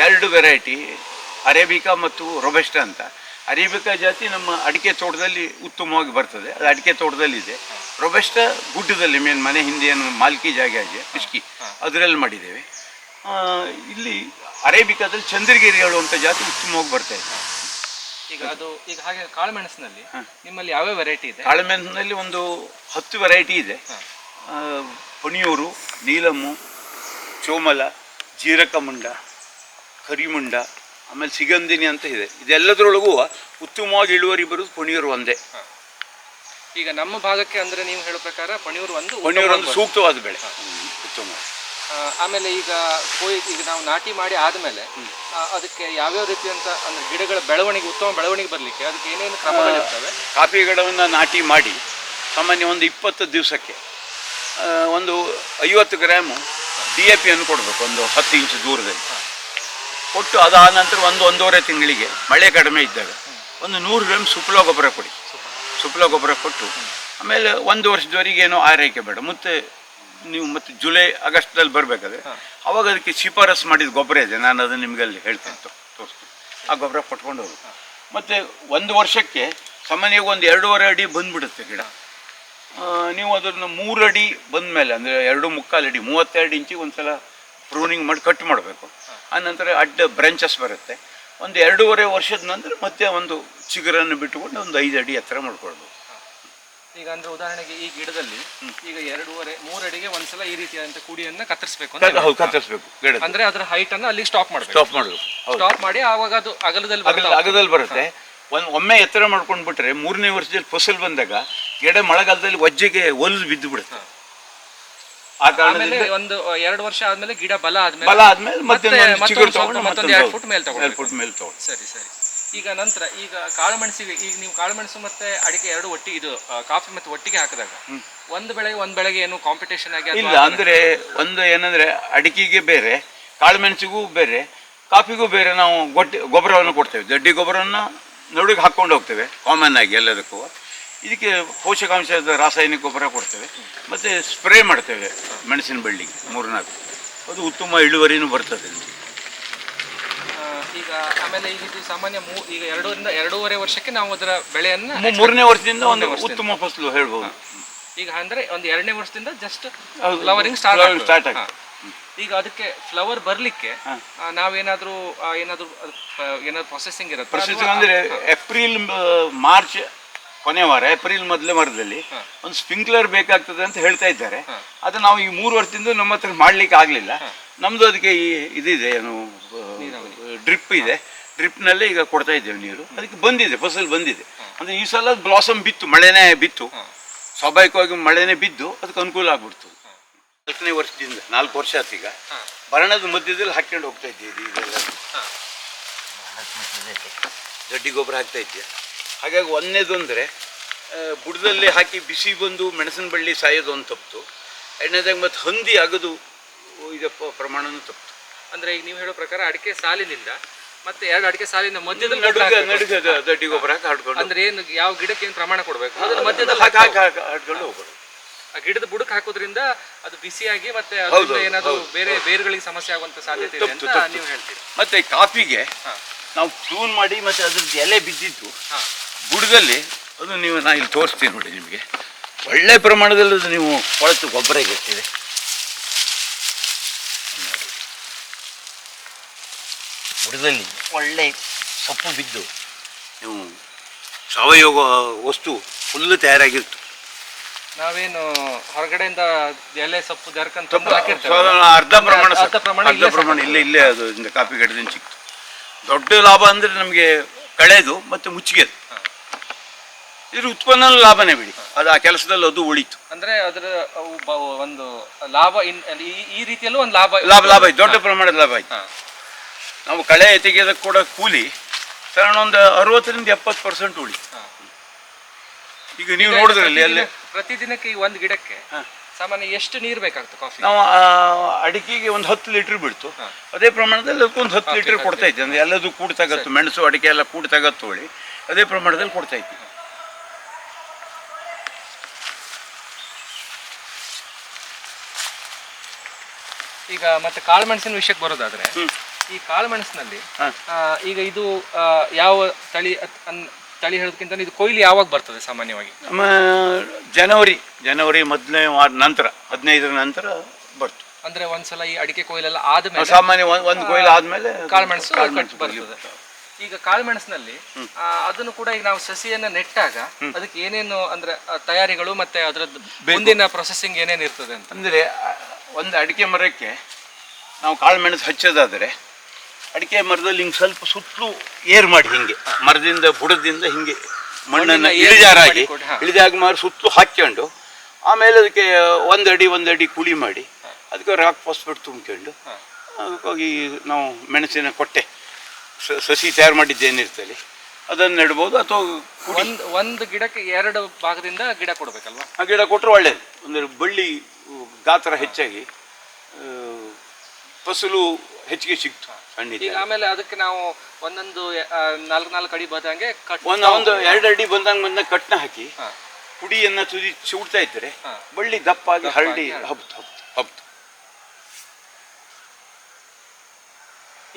2 ವೆರೈಟಿ, ಅರೇಬಿಕಾ ಮತ್ತು ರೊಬೆಸ್ಟಾ ಅಂತ. ಅರೇಬಿಕಾ ಜಾತಿ ನಮ್ಮ ಅಡಿಕೆ ತೋಟದಲ್ಲಿ ಉತ್ತಮವಾಗಿ ಬರ್ತದೆ, ಅದು ಅಡಿಕೆ ತೋಟದಲ್ಲಿದೆ. ರೊಬೆಸ್ಟಾ ಗುಡ್ಡದಲ್ಲಿ ಮನೆ ಹಿಂದೆ ಏನು ಮಾಲ್ಕಿ ಜಾಗ ಇದೆ ಇಸ್ಕಿ ಅದರಲ್ಲಿ ಮಾಡಿದ್ದೇವೆ. ಇಲ್ಲಿ ಅರೇಬಿಕಾದಲ್ಲಿ ಚಂದ್ರಗಿರಿ ಹೇಳುವಂಥ ಜಾತಿ ಉತ್ತಮವಾಗಿ ಬರ್ತಾ ಇದೆ. ಈಗ ಹಾಗೆ ಕಾಳುಮೆಣಸಿನಲ್ಲಿ ನಿಮ್ಮಲ್ಲಿ ಯಾವ್ಯಾವ ವೆರೈಟಿ ಇದೆ? ಕಾಳುಮೆಣಸಿನಲ್ಲಿ ಒಂದು 10 ವೆರೈಟಿ ಇದೆ. ಪಣಿಯೂರು, ನೀಲಮ್ಮು, ಚೋಮಲ, ಜೀರಕಮುಂಡ, ಕರಿಮುಂಡ, ಆಮೇಲೆ ಸಿಗಂದಿನಿ ಅಂತ ಇದೆ. ಇದೆಲ್ಲದರೊಳಗೂ ಉತ್ತಮವಾಗಿ ಇಳುವರಿ ಬರೋದು ಪಣಿಯೂರು ಒಂದೇ. ಈಗ ನಮ್ಮ ಭಾಗಕ್ಕೆ ಅಂದ್ರೆ ನೀವು ಹೇಳೋ ಪ್ರಕಾರ ಪಣಿಯೂರು ಒಂದು ಸೂಕ್ತವಾದ ಬೆಳೆ, ಉತ್ತಮ. ಆಮೇಲೆ ಈಗ ನಾವು ನಾಟಿ ಮಾಡಿ ಆದ್ಮೇಲೆ ಅದಕ್ಕೆ ಯಾವ್ಯಾವ ರೀತಿಯಂತ ಅಂದ್ರೆ ಗಿಡಗಳ ಬೆಳವಣಿಗೆ ಉತ್ತಮ ಬೆಳವಣಿಗೆ ಬರ್ಲಿಕ್ಕೆ ಅದಕ್ಕೆ ಏನೇನು ಕ್ರಮಗಳಿರ್ತವೆ? ಕಾಫಿ ಗಿಡವನ್ನು ನಾಟಿ ಮಾಡಿ ಸಾಮಾನ್ಯ ಒಂದು 20 ದಿವಸಕ್ಕೆ ಒಂದು 50 ಗ್ರಾಮು DAP ಅನ್ನು ಕೊಡಬೇಕು, ಒಂದು 10 ಇಂಚು ದೂರದಲ್ಲಿ ಕೊಟ್ಟು ಅದಾದ ನಂತರ 1-1.5 ತಿಂಗಳಿಗೆ ಮಳೆ ಕಡಿಮೆ ಇದ್ದಾಗ ಒಂದು 100 ಗ್ರಾಮ್ ಸುಫ್ಲ ಗೊಬ್ಬರ ಕೊಡಿ. ಸುಫ್ಲ ಗೊಬ್ಬರ ಕೊಟ್ಟು ಆಮೇಲೆ 1 ವರ್ಷದವರೆಗೆ ಏನೋ ಆರೈಕೆ ಬೇಡ. ನೀವು ಮತ್ತೆ ಜುಲೈ ಆಗಸ್ಟ್ದಲ್ಲಿ ಬರಬೇಕಾದ್ರೆ ಅವಾಗ ಅದಕ್ಕೆ ಶಿಫಾರಸ್ ಮಾಡಿದ ಗೊಬ್ಬರ ಇದೆ, ನಾನು ಅದನ್ನು ನಿಮಗಲ್ಲಿ ಹೇಳ್ತೇನೆ, ತೋರಿಸ್ತೀನಿ. ಆ ಗೊಬ್ಬರ ಕೊಟ್ಕೊಂಡು ಹೋಗಿ ಮತ್ತು 1 ವರ್ಷಕ್ಕೆ ಸಾಮಾನ್ಯವಾಗಿ ಒಂದು 2.5 ಅಡಿ ಬಂದುಬಿಡುತ್ತೆ ಗಿಡ. ನೀವು ಅದನ್ನು 3 ಅಡಿ ಬಂದ ಮೇಲೆ ಅಂದರೆ 2.25 ಅಡಿ 32 ಇಂಚಿಗೆ ಒಂದು ಸಲ ಪ್ರೂನಿಂಗ್ ಮಾಡಿ ಕಟ್ ಮಾಡಬೇಕು. ಆನಂತರ ಅಡ್ಡ ಬ್ರಾಂಚಸ್ ಬರುತ್ತೆ. ಒಂದು 2.5 ವರ್ಷದ ನಂತರ ಮತ್ತೆ ಒಂದು ಚಿಗುರನ್ನು ಬಿಟ್ಟುಕೊಂಡು ಒಂದು 5 ಅಡಿ ಎತ್ತರ ಮಾಡ್ಕೊಳ್ಬೇಕು. ಈಗ ಅಂದ್ರೆ ಉದಾಹರಣೆಗೆ ಈ ಗಿಡದಲ್ಲಿ ಈಗ 2.5-3 ಅಡಿಗೆ ಒಂದ್ಸಲ ಈ ರೀತಿಯಾದಂತ ಕುಡಿಯನ್ನ ಕತ್ತರಿಸಬೇಕು ಅಂದ್ರೆ ಅದರ ಹೈಟ್ ಅನ್ನು ಅಲ್ಲಿ ಸ್ಟಾಪ್ ಮಾಡಿ ಆವಾಗ ಅದು ಅಗಲದಲ್ಲಿ ಬರುತ್ತೆ. ಒಮ್ಮೆ ಎತ್ತರ ಮಾಡ್ಕೊಂಡು ಬಿಟ್ರೆ 3ನೇ ವರ್ಷದಲ್ಲಿ ಫಸಲ್ ಬಂದಾಗ ಗಿಡ ಮಳೆಗಾಲದಲ್ಲಿ ವಜ್ಜೆಗೆ ಒಲ್ಲು ಬಿದ್ದು ಬಿಡುತ್ತೆ. ಆ ಕಾರಣದಿಂದ 1-2 ವರ್ಷ ಆದ್ಮೇಲೆ ಗಿಡ ಬಲ ಆದ್ಮೇಲೆ ಮತ್ತೆ ಮತ್ತೊಂದು 2 ಫುಟ್ ಮೇಲೆ ತಗೊಂಡು. ಸರಿ. ಈಗ ನಂತರ ಈಗ ಕಾಳುಮೆಣಸಿಗೆ ಈಗ ನೀವು ಕಾಳುಮೆಣಸು ಮತ್ತೆ ಅಡಿಕೆ 2 ಒಟ್ಟಿಗೆ ಇದು ಕಾಫಿ ಮತ್ತೆ ಒಟ್ಟಿಗೆ ಹಾಕಿದಾಗ ಒಂದ್ ಬೆಳೆಗೆ ಏನು ಕಾಂಪಿಟೇಷನ್ ಆಗಿ ಇಲ್ಲ. ಅಂದ್ರೆ ಒಂದು ಏನಂದ್ರೆ ಅಡಿಕೆಗೆ ಬೇರೆ, ಕಾಳುಮೆಣಸಿಗೂ ಬೇರೆ, ಕಾಫಿಗೂ ಬೇರೆ ನಾವು ಗೊಬ್ಬರವನ್ನು ಕೊಡ್ತೇವೆ. ದಡ್ಡಿ ಗೊಬ್ಬರವನ್ನು ನಡುಗೆ ಹಾಕ್ಕೊಂಡು ಹೋಗ್ತೇವೆ ಕಾಮನ್ ಆಗಿ ಎಲ್ಲದಕ್ಕೂ. ಇದಕ್ಕೆ ಪೋಷಕಾಂಶದ ರಾಸಾಯನಿಕ ಗೊಬ್ಬರ ಕೊಡ್ತೇವೆ ಮತ್ತು ಸ್ಪ್ರೇ ಮಾಡ್ತೇವೆ ಮೆಣಸಿನ ಬಳ್ಳಿಗೆ 3-4. ಅದು ಉತ್ತಮ ಇಳುವರಿನೂ ಬರ್ತದೆ. ಈಗ ಆಮೇಲೆ ಈಗ ಇದು ಸಾಮಾನ್ಯ ಈಗ 2-2.5 ವರ್ಷಕ್ಕೆ ನಾವು ಅದರ ಬೆಳೆಯನ್ನು 3ನೇ ವರ್ಷದಿಂದ ಒಂದು ಉತ್ತಮ ಫಸಲು ಹೇಳ್ಬೋದು. ಈಗ ಅಂದ್ರೆ ಒಂದು 2ನೇ ವರ್ಷದಿಂದ ಜಸ್ಟ್ ಫ್ಲವರಿಂಗ್ ಸ್ಟಾರ್ಟ್ ಆಗುತ್ತೆ. ಈಗ ಅದಕ್ಕೆ ಫ್ಲವರ್ ಬರ್ಲಿಕ್ಕೆ ನಾವೇನಾದ್ರೂ ಪ್ರೊಸೆಸಿಂಗ್ ಇರುತ್ತೆ? ಪ್ರೊಸೆಸಿಂಗ್ ಅಂದ್ರೆ ಏಪ್ರಿಲ್ ಮಾರ್ಚ್ ಕೊನೆ ವಾರ, ಏಪ್ರಿಲ್ ಮೊದಲೇ ವಾರದಲ್ಲಿ ಒಂದು ಸ್ಪ್ರಿಂಕ್ಲರ್ ಬೇಕಾಗ್ತದೆ ಅಂತ ಹೇಳ್ತಾ ಇದ್ದಾರೆ. ಅದು ನಾವು ಈ 3 ವರ್ಷದಿಂದ ನಮ್ಮ ಹತ್ರ ಮಾಡ್ಲಿಕ್ಕೆ ಆಗ್ಲಿಲ್ಲ. ನಮ್ದು ಅದಕ್ಕೆ ಇದಿದೆ, ಏನು ಡ್ರಿಪ್ ಇದೆ. ಡ್ರಿಪ್ನಲ್ಲೇ ಈಗ ಕೊಡ್ತಾ ಇದ್ದೇವೆ ನೀರು. ಅದಕ್ಕೆ ಬಂದಿದೆ, ಫಸಲ್ ಬಂದಿದೆ. ಅಂದ್ರೆ ಈ ಸಲ ಬ್ಲಾಸಮ್ ಬಿತ್ತು, ಮಳೆನೇ ಬಿತ್ತು, ಸ್ವಾಭಾವಿಕವಾಗಿ ಮಳೆನೇ ಬಿದ್ದು ಅದಕ್ಕೆ ಅನುಕೂಲ ಆಗ್ಬಿಡ್ತು. 4ನೇ ವರ್ಷದಿಂದ 4 ವರ್ಷ ಆಯ್ತು ಈಗ. ಭರಣದ ಮಧ್ಯದಲ್ಲಿ ಹಾಕ್ಕೊಂಡು ಹೋಗ್ತಾ ಇದ್ದೀವಿ ಇದೆಲ್ಲ. ಗಡ್ಡಿ ಗೊಬ್ಬರ ಹಾಕ್ತಾ ಇದ್ದೆ. ಹಾಗಾಗಿ ಒಂದನೇದು ಅಂದರೆ ಬುಡದಲ್ಲಿ ಹಾಕಿ ಬಿಸಿ ಬಂದು ಮೆಣಸಿನ ಬಳ್ಳಿ ಸಾಯೋದು ಒಂದು ತಪ್ಪಿತು. ಎರಡನೇದಾಗಿ ಮತ್ತು ಹಂದಿ ಆಗೋದು ಇದಪ್ಪ ಪ್ರಮಾಣನೂ ತಪ್ಪಿತು. ಅಂದ್ರೆ ಈಗ ನೀವು ಹೇಳೋ ಪ್ರಕಾರ ಅಡಿಕೆ ಸಾಲಿನಿಂದ ಮತ್ತೆ 2 ಅಡಿಕೆ ಸಾಲಿನ ಮಧ್ಯದಲ್ಲಿ ನಡುಗೆ ಗಡ್ಡಿ ಗೊಬ್ಬರ ಹಾಕಿ ಹಾಡ್ಕೊಂಡು ಅಂದ್ರೆ ಏನು ಯಾವ ಗಿಡಕ್ಕೆ ಏನು ಪ್ರಮಾಣ ಕೊಡಬೇಕು ಅದನ್ನ ಮಧ್ಯದಲ್ಲಿ ಹಾಡ್ಕೊಂಡು ಹೋಗ್ಬೋದು. ಆ ಗಿಡದ ಬುಡಕ್ಕೆ ಹಾಕೋದ್ರಿಂದ ಅದು ಬಿಸಿಯಾಗಿ ಮತ್ತೆ ಅದರಿಂದ ಏನಾದರೂ ಬೇರೆ ಬೇರುಗಳಿಗೆ ಸಮಸ್ಯೆ ಆಗುವಂತ ಸಾಧ್ಯತೆ ಇದೆ ಅಂತ ನೀವು ಹೇಳ್ತೀರಿ. ಮತ್ತೆ ಕಾಫಿಗೆ ನಾವು ಪ್ರೂನ್ ಮಾಡಿ ಮತ್ತೆ ಅದ್ರದ್ದು ಎಲೆ ಬಿದ್ದಿದ್ದು ಬುಡದಲ್ಲಿ ಅದು ನಾ ಇಲ್ಲಿ ತೋರಿಸ್ತೀನಿ ನೋಡಿ ನಿಮಗೆ. ಒಳ್ಳೆ ಪ್ರಮಾಣದಲ್ಲಿ ಅದು ನೀವು ಕೊಳೆತು ಗೊಬ್ಬರ ಇರ್ತಿದೆ. ಬುಡದಲ್ಲಿ ಒಳ್ಳೆ ಸೊಪ್ಪು ಬಿದ್ದು ನೀವು ಸಾವಯವ ವಸ್ತು ಫುಲ್ಲು ತಯಾರಾಗಿತ್ತು. ನಾವೇನು ಹೊರಗಡೆಯಿಂದ ಎಲೆ ಸೊಪ್ಪು ಜರ್ಕಂತ ಅರ್ಧ ಪ್ರಮಾಣ ಇಲ್ಲೇ ಅದು ಕಾಫಿ ಗಿಡದಿಂದ ಸಿಕ್ತು. ದೊಡ್ಡ ಲಾಭ ಅಂದರೆ ನಮಗೆ ಕಳೆದು ಮತ್ತು ಮುಚ್ಚಿಗೆ ಇದ್ರ ಉತ್ಪನ್ನ ಲಾಭನೇ ಬಿಡಿ. ಅದು ಆ ಕೆಲಸದಲ್ಲಿ ಅದು ಉಳಿತು. ಅಂದ್ರೆ ಅದರ ಒಂದು ಲಾಭ ಈ ರೀತಿಯಲ್ಲೂ ಒಂದು ಲಾಭ ಆಯ್ತು, ದೊಡ್ಡ ಪ್ರಮಾಣದ ಲಾಭ ಆಯ್ತು. ನಾವು ಕಳೆ ತೆಗೆಯೋದಕ್ಕೆ ಕೂಡ ಕೂಲಿ ಕಾರಣ ಒಂದು 60% 70% ಉಳಿ. ಈಗ ನೀವು ನೋಡಿದ್ರಲ್ಲಿ ಅಲ್ಲಿ ಪ್ರತಿದಿನಕ್ಕೆ ಈ ಒಂದು ಗಿಡಕ್ಕೆ ಸಾಮಾನ್ಯ ಎಷ್ಟು ನೀರು ಬೇಕಾಗ್ತದೆ ಕಾಫಿ? ನಾವು ಅಡಿಕೆಗೆ ಒಂದು 10 ಲೀಟರ್ ಬಿಡ್ತು. ಅದೇ ಪ್ರಮಾಣದಲ್ಲಿ ಅದಕ್ಕೊಂದು 10 ಲೀಟರ್ ಕೊಡ್ತಾ ಇದ್ದೆ. ಅಂದ್ರೆ ಎಲ್ಲದೂ ಕೂಡ ತಗತ್ತು, ಮೆಣಸು ಅಡಿಕೆ ಎಲ್ಲ ಕೂಡ ತಗತ್ತೋಳಿ ಅದೇ ಪ್ರಮಾಣದಲ್ಲಿ ಕೊಡ್ತಾ ಇದ್ವಿ. ಈಗ ಮತ್ತೆ ಕಾಳು ಮೆಣಸಿನ ವಿಷಯಕ್ಕೆ ಬರೋದಾದ್ರೆ, ಈ ಕಾಳು ಮೆಣಸಿನಲ್ಲಿ ಈಗ ಇದು ಯಾವ ತಳಿ ಹೇಳೋದಕ್ಕಿಂತ ಇದು ಕೊಯ್ಲು ಯಾವಾಗ ಬರ್ತದೆ ಸಾಮಾನ್ಯವಾಗಿ? ನಮ್ಮ ಜನವರಿ ಮೊದಲನೇ ವಾರ ನಂತರ 15ರ ನಂತರ ಬರ್ತು. ಅಂದ್ರೆ ಒಂದ್ಸಲ ಈ ಅಡಿಕೆ ಕೊಯ್ಲೆಲ್ಲ ಆದ್ಮೇಲೆ ಸಾಮಾನ್ಯ ಒಂದು ಕೊಯ್ಲು ಆದ್ಮೇಲೆ ಕಾಳುಮೆಣಸು ಬರ್ತದೆ. ಈಗ ಕಾಳುಮೆಣಸಿನಲ್ಲಿ ಅದನ್ನು ಕೂಡ ಈಗ ನಾವು ಸಸಿಯನ್ನ ನೆಟ್ಟಾಗ ಅದಕ್ಕೆ ಏನೇನು ಅಂದ್ರೆ ತಯಾರಿಗಳು ಮತ್ತೆ ಅದರದ್ದು ಮುಂದಿನ ಪ್ರೊಸೆಸಿಂಗ್ ಏನೇನು ಇರ್ತದೆ ಅಂತ ಅಂದ್ರೆ, ಒಂದು ಅಡಿಕೆ ಮರಕ್ಕೆ ನಾವು ಕಾಳುಮೆಣಸು ಹಚ್ಚೋದಾದರೆ ಅಡಿಕೆ ಮರದಲ್ಲಿ ಹಿಂಗೆ ಸ್ವಲ್ಪ ಸುತ್ತಲೂ ಏರ್ ಮಾಡಿ ಹಿಂಗೆ ಮರದಿಂದ ಬುಡದಿಂದ ಹಿಂಗೆ ಮಣ್ಣನ್ನು ಇಳಿಜಾಗಿ ಮಾರಿ ಸುತ್ತಲೂ ಹಾಕ್ಕೊಂಡು ಆಮೇಲೆ ಅದಕ್ಕೆ ಒಂದು ಅಡಿ ಕುಳಿ ಮಾಡಿ ಅದಕ್ಕೆ ರಾಕ್ ಫಾಸ್ಫೇಟ್ ತುಂಬ್ಕೊಂಡು ಅದಕ್ಕಾಗಿ ನಾವು ಮೆಣಸಿನ ಕೊಟ್ಟೆ ಸಸಿ ತಯಾರು ಮಾಡಿದ್ದೇನಿರ್ತದೆ ಅದನ್ನು ನೆಡ್ಬೋದು. ಅಥವಾ ಒಂದು ಗಿಡಕ್ಕೆ 2 ಭಾಗದಿಂದ ಗಿಡ ಕೊಡಬೇಕಲ್ವಾ? ಆ ಗಿಡ ಕೊಟ್ಟರೆ ಒಳ್ಳೇದು. ಅಂದರೆ ಬಳ್ಳಿ ಗಾತ್ರ ಹೆಚ್ಚಾಗಿ ಫಸಲು ಹೆಚ್ಚಿಗೆ ಸಿಕ್ತು. ಈಗ ಆಮೇಲೆ ಅದಕ್ಕೆ ನಾವು ಒಂದೊಂದು 4 ಅಡಿ ಬಂದಂಗೆ ಒಂದು 2 ಅಡಿ ಬಂದಂಗೆ ಕಟ್ನ ಹಾಕಿ ಪುಡಿಯನ್ನ ತುದಿ ಚೂಡ್ತಾ ಇದ್ದರೆ ಬಳ್ಳಿ ದಪ್ಪಾಗಿ ಹರಡಿ ಹಬ್ತು.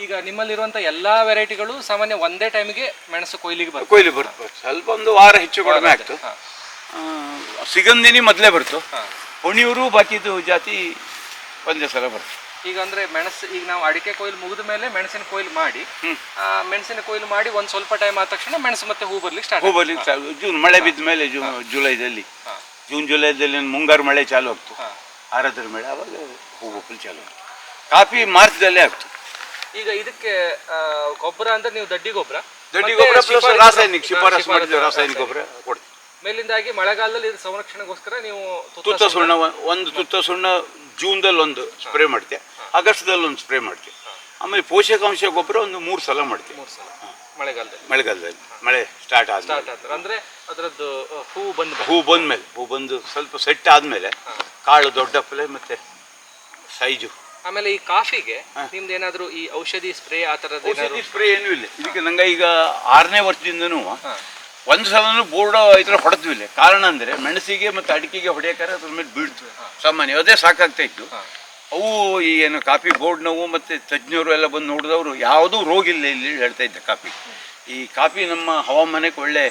ಈಗ ನಿಮ್ಮಲ್ಲಿರುವಂತ ಎಲ್ಲಾ ವೆರೈಟಿಗಳು ಸಾಮಾನ್ಯ ಒಂದೇ ಟೈಮಿಗೆ ಮೆಣಸು ಕೊಯ್ಲಿಗೆ ಬರ್ತದೆ. ಸ್ವಲ್ಪ ಒಂದು ವಾರ ಹೆಚ್ಚು ಕಡಿಮೆ ಆಗ್ತು. ಸಿಗಂದಿನಿ ಮೊದಲೇ ಬರ್ತು. ಹೊಣಿಯೂರು ಬಾಕಿದು ಜಾತಿ ಒಂದೇ ಸಲ ಬರ್ತು. ಈಗ ಅಂದ್ರೆ ಮೆಣಸು ಈಗ ನಾವು ಅಡಿಕೆ ಕೊಯ್ಲು ಮುಗಿದ ಮೇಲೆ ಮೆಣಸಿನ ಕೊಯ್ಲು ಮಾಡಿ ಮೆಣಸಿನ ಕೊಯ್ಲು ಮಾಡಿ ಒಂದು ಸ್ವಲ್ಪ ಟೈಮ್ ಆದ ತಕ್ಷಣ ಮೆಣಸು ಮತ್ತೆ ಹೂ ಬರ್ಲಿಕ್ಕೆ ಜೂನ್ ಮಳೆ ಬಿದ್ದ ಮೇಲೆ ಜುಲೈದಲ್ಲಿ ಜುಲೈದಲ್ಲಿ ಮುಂಗಾರು ಮಳೆ ಚಾಲು ಆಗ್ತು. ಆರಾದ್ರ ಮಳೆ ಅವಾಗ ಹೂ ಬಪ್ಪಲು ಚಾಲು ಆಗ್ತು. ಕಾಫಿ ಮಾರ್ಚ್ದಲ್ಲೇ ಆಗ್ತು. ಈಗ ಇದಕ್ಕೆ ಗೊಬ್ಬರ ಅಂದ್ರೆ ನೀವು ದಡ್ಡಿ ಗೊಬ್ಬರ ಪ್ಲಸ್ ರಾಸಾಯನಿಕ ಶಿಫಾರಸು ಮಾಡಿದ ರಾಸಾಯನಿಕ ಗೊಬ್ಬರ ಕೊಡ್ತೀವಿ. ಮೇಲಿಂದಾಗಿ ಮಳೆಗಾಲದಲ್ಲಿ ಇದು ಸಂರಕ್ಷಣೆಗೋಸ್ಕರ ನೀವು ತುತ್ತ ಸುಣ್ಣ ಒಂದು ತುತ್ತ ಸುಣ್ಣ ಜೂನ್ದಲ್ಲಿ ಒಂದು ಸ್ಪ್ರೇ ಮಾಡ್ತೀವಿ, ಆಗಸ್ಟ್ದಲ್ಲಿ ಒಂದು ಸ್ಪ್ರೇ ಮಾಡ್ತೀವಿ. ಆಮೇಲೆ ಪೋಷಕಾಂಶ ಗೊಬ್ಬರ ಒಂದು 3 ಸಲ ಮಾಡ್ತೀವಿ. 3 ಸಲ ಮಳೆಗಾಲದಲ್ಲಿ ಮಳೆ ಸ್ಟಾರ್ಟ್ ಅಂದ್ರೆ ಅದರದ್ದು ಹೂ ಬಂದು ಸ್ವಲ್ಪ ಸೆಟ್ ಆದ್ಮೇಲೆ ಕಾಳು ದೊಡ್ಡಪ್ಪಲೆ ಮತ್ತೆ ಸೈಜು. ಆಮೇಲೆ ಈ ಕಾಫಿಗೆ ನಿಮ್ದು ಏನಾದ್ರು ಈ ಔಷಧಿ ಸ್ಪ್ರೇ ಆ ತರದ್ದು ಸ್ಪ್ರೇ ಏನೂ ಇಲ್ಲ ಇದಕ್ಕೆ. ನಂಗೆ ಈಗ 6ನೇ ವರ್ಷದಿಂದನೂ ಒಂದು ಸಲನೂ ಬೋರ್ಡ್ ಈ ಥರ ಹೊಡೆದ್ವಿಲ್ಲ. ಕಾರಣ ಅಂದರೆ ಮೆಣಸಿಗೆ ಮತ್ತು ಅಡಿಕೆಗೆ ಹೊಡೆಯೋಕ್ಕಾರೆ ಅದ್ರ ಮೇಲೆ ಬೀಳ್ತು ಸಾಮಾನ್ಯ, ಅದೇ ಸಾಕಾಗ್ತಾ ಇತ್ತು. ಅವು ಈ ಏನು ಕಾಫಿ ಬೋರ್ಡ್ ನೋವು ಮತ್ತು ತಜ್ಞರು ಎಲ್ಲ ಬಂದು ನೋಡಿದವರು ಯಾವುದೂ ರೋಗ ಇಲ್ಲ ಇಲ್ಲಿ ಹೇಳ್ತಾ ಇದ್ದೆ ಕಾಫಿ. ಈ ಕಾಫಿ ನಮ್ಮ ಹವಾಮಾನಕ್ಕೆ ಒಳ್ಳೆ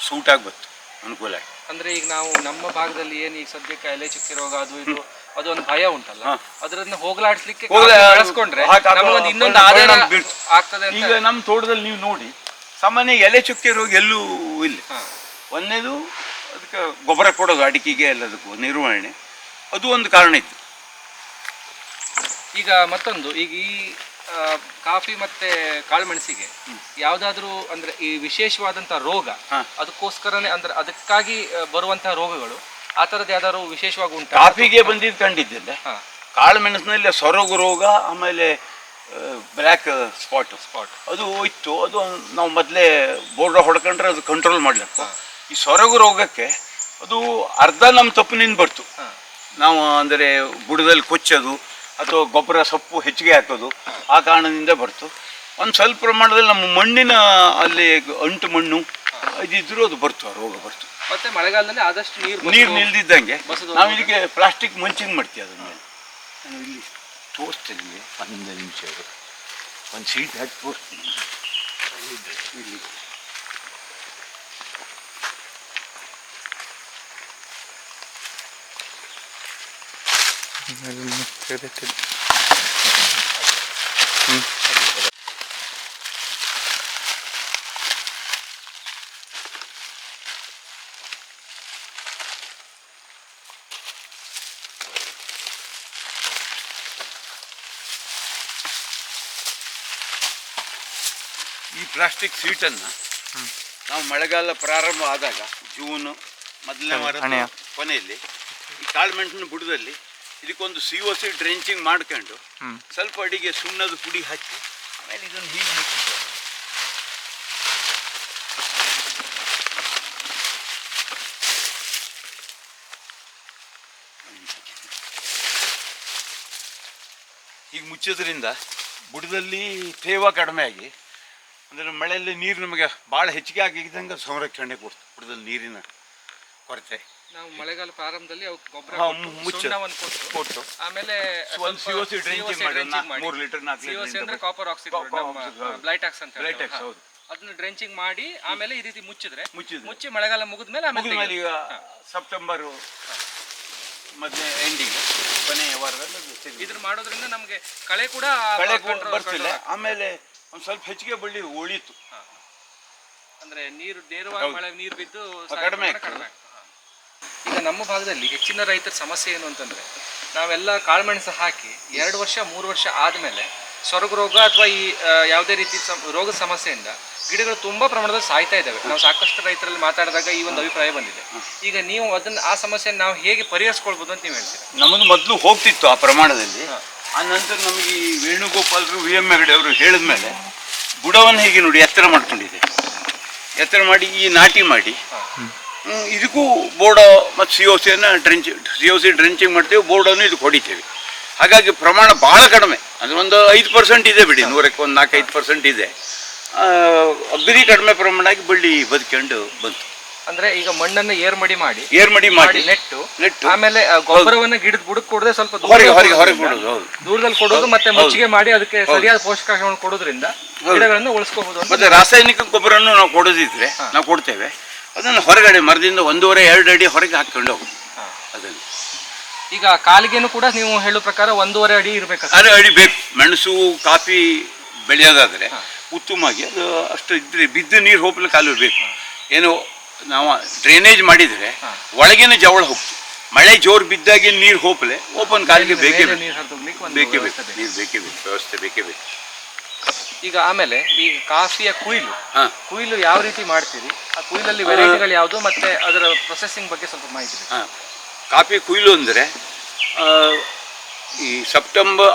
ಸೂಟ್ ಆಗ್ಬತ್ತು, ಅನುಕೂಲ ಆಗಿ. ಅಂದರೆ ಈಗ ನಾವು ನಮ್ಮ ಭಾಗದಲ್ಲಿ ಏನು ಈಗ ಸದ್ಯಕ್ಕೆ ಎಲೆ ಚುಕ್ಕಿ ರೋಗ ಅದೊಂದು ಭಯ ಉಂಟಲ್ಲ, ಅದನ್ನ ಹೋಗಲಾಡಿಸ್ಲಿಕ್ಕೆ ಬೆಳೆಸ್ಕೊಂಡ್ರೆ ಇನ್ನೊಂದು ಆದಾಯ ಆಗ್ತದೆ. ಈಗ ನಮ್ಮ ತೋಟದಲ್ಲಿ ನೀವು ನೋಡಿ ಸಾಮಾನ್ಯ ಎಲೆ ಚುಕ್ಕೆ ರೋಗ ಎಲ್ಲೂ ಇಲ್ಲ. ಒಂದನೇದು ಅದಕ್ಕೆ ಗೊಬ್ಬರ ಕೊಡೋದು ಅಡಿಕೆಗೆ ಎಲ್ಲದಕ್ಕೂ ನಿರ್ವಹಣೆ, ಅದು ಒಂದು ಕಾರಣ ಇತ್ತು. ಈಗ ಮತ್ತೊಂದು ಈಗ ಈ ಕಾಫಿ ಮತ್ತೆ ಕಾಳುಮೆಣಸಿಗೆ ಯಾವ್ದಾದ್ರು ಅಂದ್ರೆ ಈ ವಿಶೇಷವಾದಂತಹ ರೋಗ ಅದಕ್ಕೋಸ್ಕರನೇ ಅಂದ್ರೆ ಅದಕ್ಕಾಗಿ ಬರುವಂತಹ ರೋಗಗಳು ಆ ಥರದ್ದು ಯಾವ್ದಾದ್ರು ವಿಶೇಷವಾಗಿ ಉಂಟು? ಕಾಫಿಗೆ ಬಂದಿದ್ದು ಕಂಡಿದ್ದೇನೆ. ಹಾಂ, ಕಾಳು ಮೆಣಸಿನಲ್ಲಿ ಸೊರಗು ರೋಗ, ಆಮೇಲೆ ಬ್ಲ್ಯಾಕ್ ಸ್ಪಾಟ್ ಅದು ಇತ್ತು. ಅದು ನಾವು ಮೊದಲೇ ಬೋರ್ಡ ಹೊಡ್ಕೊಂಡ್ರೆ ಅದು ಕಂಟ್ರೋಲ್ ಮಾಡ್ಲಿಕ್ಕೆ. ಈ ಸೊರಗು ರೋಗಕ್ಕೆ ಅದು ಅರ್ಧ ನಮ್ಮ ತಪ್ಪಿನಿಂದ ಬರ್ತು. ನಾವು ಅಂದರೆ ಬುಡದಲ್ಲಿ ಕೊಚ್ಚೋದು ಅಥವಾ ಗೊಬ್ಬರ ಸೊಪ್ಪು ಹೆಚ್ಚಿಗೆ ಹಾಕೋದು, ಆ ಕಾರಣದಿಂದ ಬರ್ತು. ಒಂದು ಸ್ವಲ್ಪ ಪ್ರಮಾಣದಲ್ಲಿ ನಮ್ಮ ಮಣ್ಣಿನ ಅಲ್ಲಿ ಅಂಟು ಮಣ್ಣು ಇದಿದ್ರು ಅದು ಬರ್ತು, ಆ ರೋಗ ಬರ್ತು. ಮತ್ತೆ ಮಳೆಗಾಲದಲ್ಲಿ ಆದಷ್ಟು ನೀರು ನಿಲ್ದಿದ್ದಂಗೆ ನಾವು ಇದಕ್ಕೆ ಪ್ಲಾಸ್ಟಿಕ್ ಮಂಚಿಂಗ್ ಮಾಡ್ತೀವಿ. ಅದ್ರ ಮೇಲೆ ನಾನು ಇಲ್ಲಿ ತೋರಿಸ್ತೇನೆ ನಿಮಗೆ, 11 ನಿಮಿಷ ಒಂದು ಸೀಟ್ ಹಾಕಿ ತೋರಿಸ್ತೀನಿ ಇಲ್ಲಿ. ಈ ಪ್ಲಾಸ್ಟಿಕ್ ಸೀಟನ್ನು ನಾವು ಮಳೆಗಾಲ ಪ್ರಾರಂಭ ಆದಾಗ ಜೂನ್ ಮೊದಲನೇ ವಾರದ ಕೊನೆಯಲ್ಲಿ ಈ ಕಾಳುಮೆಣಸಿನ ಬುಡದಲ್ಲಿ ಇದಕ್ಕೊಂದು COC ಡ್ರೆಂಚಿಂಗ್ ಮಾಡ್ಕೊಂಡು ಸ್ವಲ್ಪ ಅಡಿಗೆ ಸುಣ್ಣದ ಪುಡಿ ಹಚ್ಚಿ ಆಮೇಲೆ ಇದನ್ನು ಹೀಗೆ ಮುಚ್ಚಿಸ್ತಾರೆ. ಹೀಗೆ ಮುಚ್ಚೋದ್ರಿಂದ ಬುಡದಲ್ಲಿ ತೇವ ಕಡಿಮೆ ಆಗಿ, ಅಂದರೆ ಮಳೆಯಲ್ಲಿ ನೀರು ನಮಗೆ ಭಾಳ ಹೆಚ್ಚಿಗೆ ಆಗಿದ್ದಂಗೆ ಸಂರಕ್ಷಣೆ ಕೊಡ್ತು. ಬುಡದಲ್ಲಿ ನೀರಿನ ಕೊರತೆ ನಾವು ಮಳೆಗಾಲ ಪ್ರಾರಂಭದಲ್ಲಿ ಗೊಬ್ಬರ ಕೊಟ್ಟು ಆಮೇಲೆ ಒಂದು COC ಡ್ರೆಂಚಿಂಗ್ ಮಾಡಿ 3 ಲೀಟರ್ 4 COC ಅಂದ್ರೆ ಕಾಪರ್ ಆಕ್ಸೈಡ್, ಬ್ಲೈಟಾಕ್ಸ್ ಅಂತ ಬ್ಲೈಟಾಕ್ಸ್, ಹೌದು. ಅದನ್ನ ಡ್ರೆಂಚಿಂಗ್ ಮಾಡಿ ಆಮೇಲೆ ಈ ರೀತಿ ಮುಚ್ಚಿ ಮಳೆಗಾಲ ಮುಗಿದ್ಮೇಲೆ ಆಮೇಲೆ ಈಗ ಸೆಪ್ಟೆಂಬರ್ ಮತ್ತೆ ಎಂಡಿಂಗ್ ಕೊನೆಯ ವಾರದಲ್ಲಿ ಇದ್ರ ಮಾಡೋದ್ರಿಂದ ನಮಗೆ ಕಳೆ ಕೂಡ ಬರ್ತಿಲ್ಲ. ಆಮೇಲೆ ಒಂದು ಸ್ವಲ್ಪ ಹೆಚ್ಚಿಗೆ ಬಳ್ಳಿ ಉಳಿತು, ಅಂದ್ರೆ ನೀರು ನೇರವಾಗಿ ಮಳೆ ನೀರು ಬಿದ್ದು ಕಡಿಮೆ. ಈಗ ನಮ್ಮ ಭಾಗದಲ್ಲಿ ಹೆಚ್ಚಿನ ರೈತರ ಸಮಸ್ಯೆ ಏನು ಅಂತಂದ್ರೆ, ನಾವೆಲ್ಲ ಕಾಳುಮೆಣಸು ಹಾಕಿ 2 ವರ್ಷ 3 ವರ್ಷ ಆದ್ಮೇಲೆ ಸೊರಗು ರೋಗ ಅಥವಾ ಈ ಯಾವುದೇ ರೀತಿ ರೋಗದ ಸಮಸ್ಯೆಯಿಂದ ಗಿಡಗಳು ತುಂಬಾ ಪ್ರಮಾಣದಲ್ಲಿ ಸಾಯ್ತಾ ಇದ್ದಾವೆ. ನಾವು ಸಾಕಷ್ಟು ರೈತರಲ್ಲಿ ಮಾತಾಡಿದಾಗ ಈ ಒಂದು ಅಭಿಪ್ರಾಯ ಬಂದಿದೆ. ಈಗ ನೀವು ಆ ಸಮಸ್ಯೆ ನಾವು ಹೇಗೆ ಪರಿಹರಿಸ್ಕೊಳ್ಬೋದು ಅಂತ ನೀವು ಹೇಳ್ತೀರಾ? ನಮ್ಮದು ಮೊದಲು ಹೋಗ್ತಿತ್ತು ಆ ಪ್ರಮಾಣದಲ್ಲಿ. ಆ ನಂತರ ನಮಗೆ ಈ ವೇಣುಗೋಪಾಲರು VM ಹೆಗಡೆ ಅವರು ಹೇಳಿದ ಮೇಲೆ ಬುಡವನ್ನು ಹೇಗೆ ನೋಡಿ ಎತ್ತರ ಮಾಡ್ಕೊಂಡಿದೆ. ಎತ್ತರ ಮಾಡಿ ಈ ನಾಟಿ ಮಾಡಿ ಇದಕ್ಕೂ ಬೋರ್ಡ ಮತ್ತು COC ಡ್ರೆಂಚಿಂಗ್ ಮಾಡ್ತೇವೆ, ಬೋರ್ಡನ್ನು ಇದಕ್ಕೆ ಹೊಡಿತೇವೆ. ಹಾಗಾಗಿ ಪ್ರಮಾಣ ಭಾಳ ಕಡಿಮೆ, ಅಂದರೆ ಒಂದು 5% ಇದೆ ಬಿಡಿ, 100ಕ್ಕೆ ಒಂದು 4-5% ಇದೆ. ಅಗದಿ ಕಡಿಮೆ ಪ್ರಮಾಣ ಆಗಿ ಬಳ್ಳಿ ಬದುಕೊಂಡು ಬಂತು. ಅಂದ್ರೆ ಈಗ ಮಣ್ಣನ್ನು ಏರ್ಮಡಿ ಮಾಡಿ ನೆಟ್ಟು ಆಮೇಲೆ ಗೊಬ್ಬರವನ್ನ ಗಿಡದ ಬುಡಕ್ಕೆ ಕೊಡದೆ ಸ್ವಲ್ಪ ಹೊರಗೆ ಕೊಡೋದು, ದೂರದಲ್ಲಿ ಕೊಡೋದು, ಮತ್ತೆ ಮುಚ್ಚಿಗೆ ಮಾಡಿ ಅದಕ್ಕೆ ಸರಿಯಾದ ಪೋಷಕಾಂಶಗಳನ್ನು ಕೊಡೋದ್ರಿಂದ ಗಿಡಗಳನ್ನು ಉಳಿಸ್ಕೋಬಹುದು. ಮತ್ತೆ ರಾಸಾಯನಿಕ ಗೊಬ್ಬರನ್ನು ನಾವು ಕೊಡೋದಿದ್ರೆ ನಾವು ಕೊಡ್ತೇವೆ, ಅದನ್ನು ಹೊರಗಡೆ ಮರದಿಂದ 1.5-2 ಅಡಿ ಹೊರಗೆ ಹಾಕೊಂಡು ಹೋಗೋದು. ಅದನ್ನು ಈಗ ಕಾಲಿಗೆನು ಕೂಡ ನೀವು ಹೇಳೋ ಪ್ರಕಾರ 1.5 ಅಡಿ ಇರಬೇಕು, 6 ಅಡಿ ಬೇಕು. ಮೆಣಸು ಕಾಫಿ ಬೆಳೆಯೋದಾದ್ರೆ ಉತ್ತಮವಾಗಿ ಅದು ಅಷ್ಟು ಇದ್ರೆ ಬಿದ್ದು ನೀರು ಹೋಗ್ಲಿಕ್ಕೆ ಕಾಲು ಬೇಕು. ಏನು ನಾವು ಡ್ರೈನೇಜ್ ಮಾಡಿದರೆ ಒಳಗಿನ ಜವಳ ಹೋಗ್ತು. ಮಳೆ ಜೋರು ಬಿದ್ದಾಗಿ ನೀರು ಹೋಗ್ಲೆ ಓಪನ್ ಕಾಲಿಗೆ ಬೇಕೇ ಬೇಕು, ನೀರು ಬೇಕೇ ಬೇಕು, ವ್ಯವಸ್ಥೆ ಬೇಕೇ ಬೇಕು. ಈಗ ಆಮೇಲೆ ಈ ಕಾಫಿಯ ಕುಯ್ಲು ಯಾವ ರೀತಿ ಮಾಡ್ತೀರಿ? ಆ ಕುಯ್ಲಲ್ಲಿ ವೆರೈಟಿಗಳು ಯಾವುದು ಮತ್ತೆ ಅದರ ಪ್ರೊಸೆಸಿಂಗ್ ಬಗ್ಗೆ ಸ್ವಲ್ಪ ಮಾಹಿತಿ. ಕಾಫಿ ಕುಯ್ಲು ಅಂದರೆ ಈ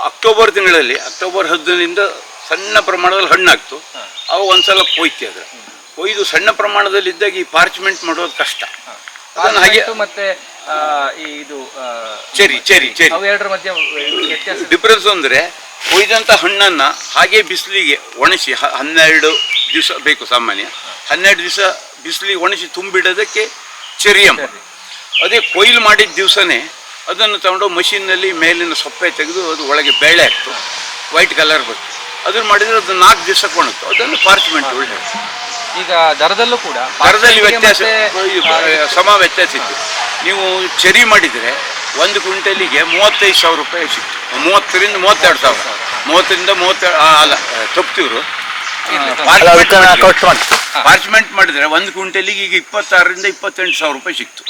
ಅಕ್ಟೋಬರ್ ತಿಂಗಳಲ್ಲಿ, ಅಕ್ಟೋಬರ್ 10ರಿಂದ ಸಣ್ಣ ಪ್ರಮಾಣದಲ್ಲಿ ಹಣ್ಣಾಗ್ತು. ಅವಾಗ ಒಂದ್ಸಲ ಕೊಯ್ತಿ. ಕೊಯ್ದು ಸಣ್ಣ ಪ್ರಮಾಣದಲ್ಲಿ ಇದ್ದಾಗ ಈ ಪಾರ್ಚ್ಮೆಂಟ್ ಮಾಡೋದು ಕಷ್ಟ. ಅದನ್ನು ಹಾಗೆ ಮತ್ತೆ ಇದು ಚೆರಿ ಅವೆರಡರ ಮಧ್ಯೆ ವ್ಯತ್ಯಾಸ ಡಿಫರೆನ್ಸ್ ಅಂದರೆ, ಕೊಯ್ದಂಥ ಹಣ್ಣನ್ನು ಹಾಗೆ ಬಿಸಿಲಿಗೆ ಒಣಸಿ 12 ದಿವಸ ಬೇಕು. ಸಾಮಾನ್ಯ 12 ದಿವಸ ಬಿಸಿಲಿಗೆ ಒಣಸಿ ತುಂಬಿಡೋದಕ್ಕೆ ಚೆರಿ ಎಂಬ. ಅದೇ ಕೊಯ್ಲು ಮಾಡಿದ ದಿವಸನೇ ಅದನ್ನು ತಗೊಂಡು ಮಷೀನ್ನಲ್ಲಿ ಮೇಲಿನ ಸೊಪ್ಪೆ ತೆಗೆದು ಅದು ಒಳಗೆ ಬೇಳೆ ಹಾಕ್ತು, ವೈಟ್ ಕಲರ್ ಬರ್ತದೆ. ಅದನ್ನು ಮಾಡಿದರೆ ಅದು 4 ದಿವಸ ಕೊಣುತ್ತೆ. ಅದನ್ನು ಪಾರ್ಚ್ಮೆಂಟ್ ಒಳ್ಳೆ. ಈಗ ದರದಲ್ಲೂ ಕೂಡ ದರದಲ್ಲಿ ವ್ಯತ್ಯಾಸ, ಸಮ ವ್ಯತ್ಯಾಸ ಇತ್ತು. ನೀವು ಚೆರಿ ಮಾಡಿದರೆ 1 ಕ್ವಿಂಟಲಿಗೆ 35,000 ರೂಪಾಯಿ ಸಿಕ್ತು. 30ರಿಂದ 32,000, 30ರಿಂದ 32 ಅಲ್ಲ ತಪ್ಪಿವ್ರು. ಪಾರ್ಚ್ಮೆಂಟ್ ಮಾಡಿದರೆ 1 ಕ್ವಿಂಟಲಿಗೆ ಈಗ 26ರಿಂದ 28,000 ರೂಪಾಯಿ ಸಿಕ್ತು.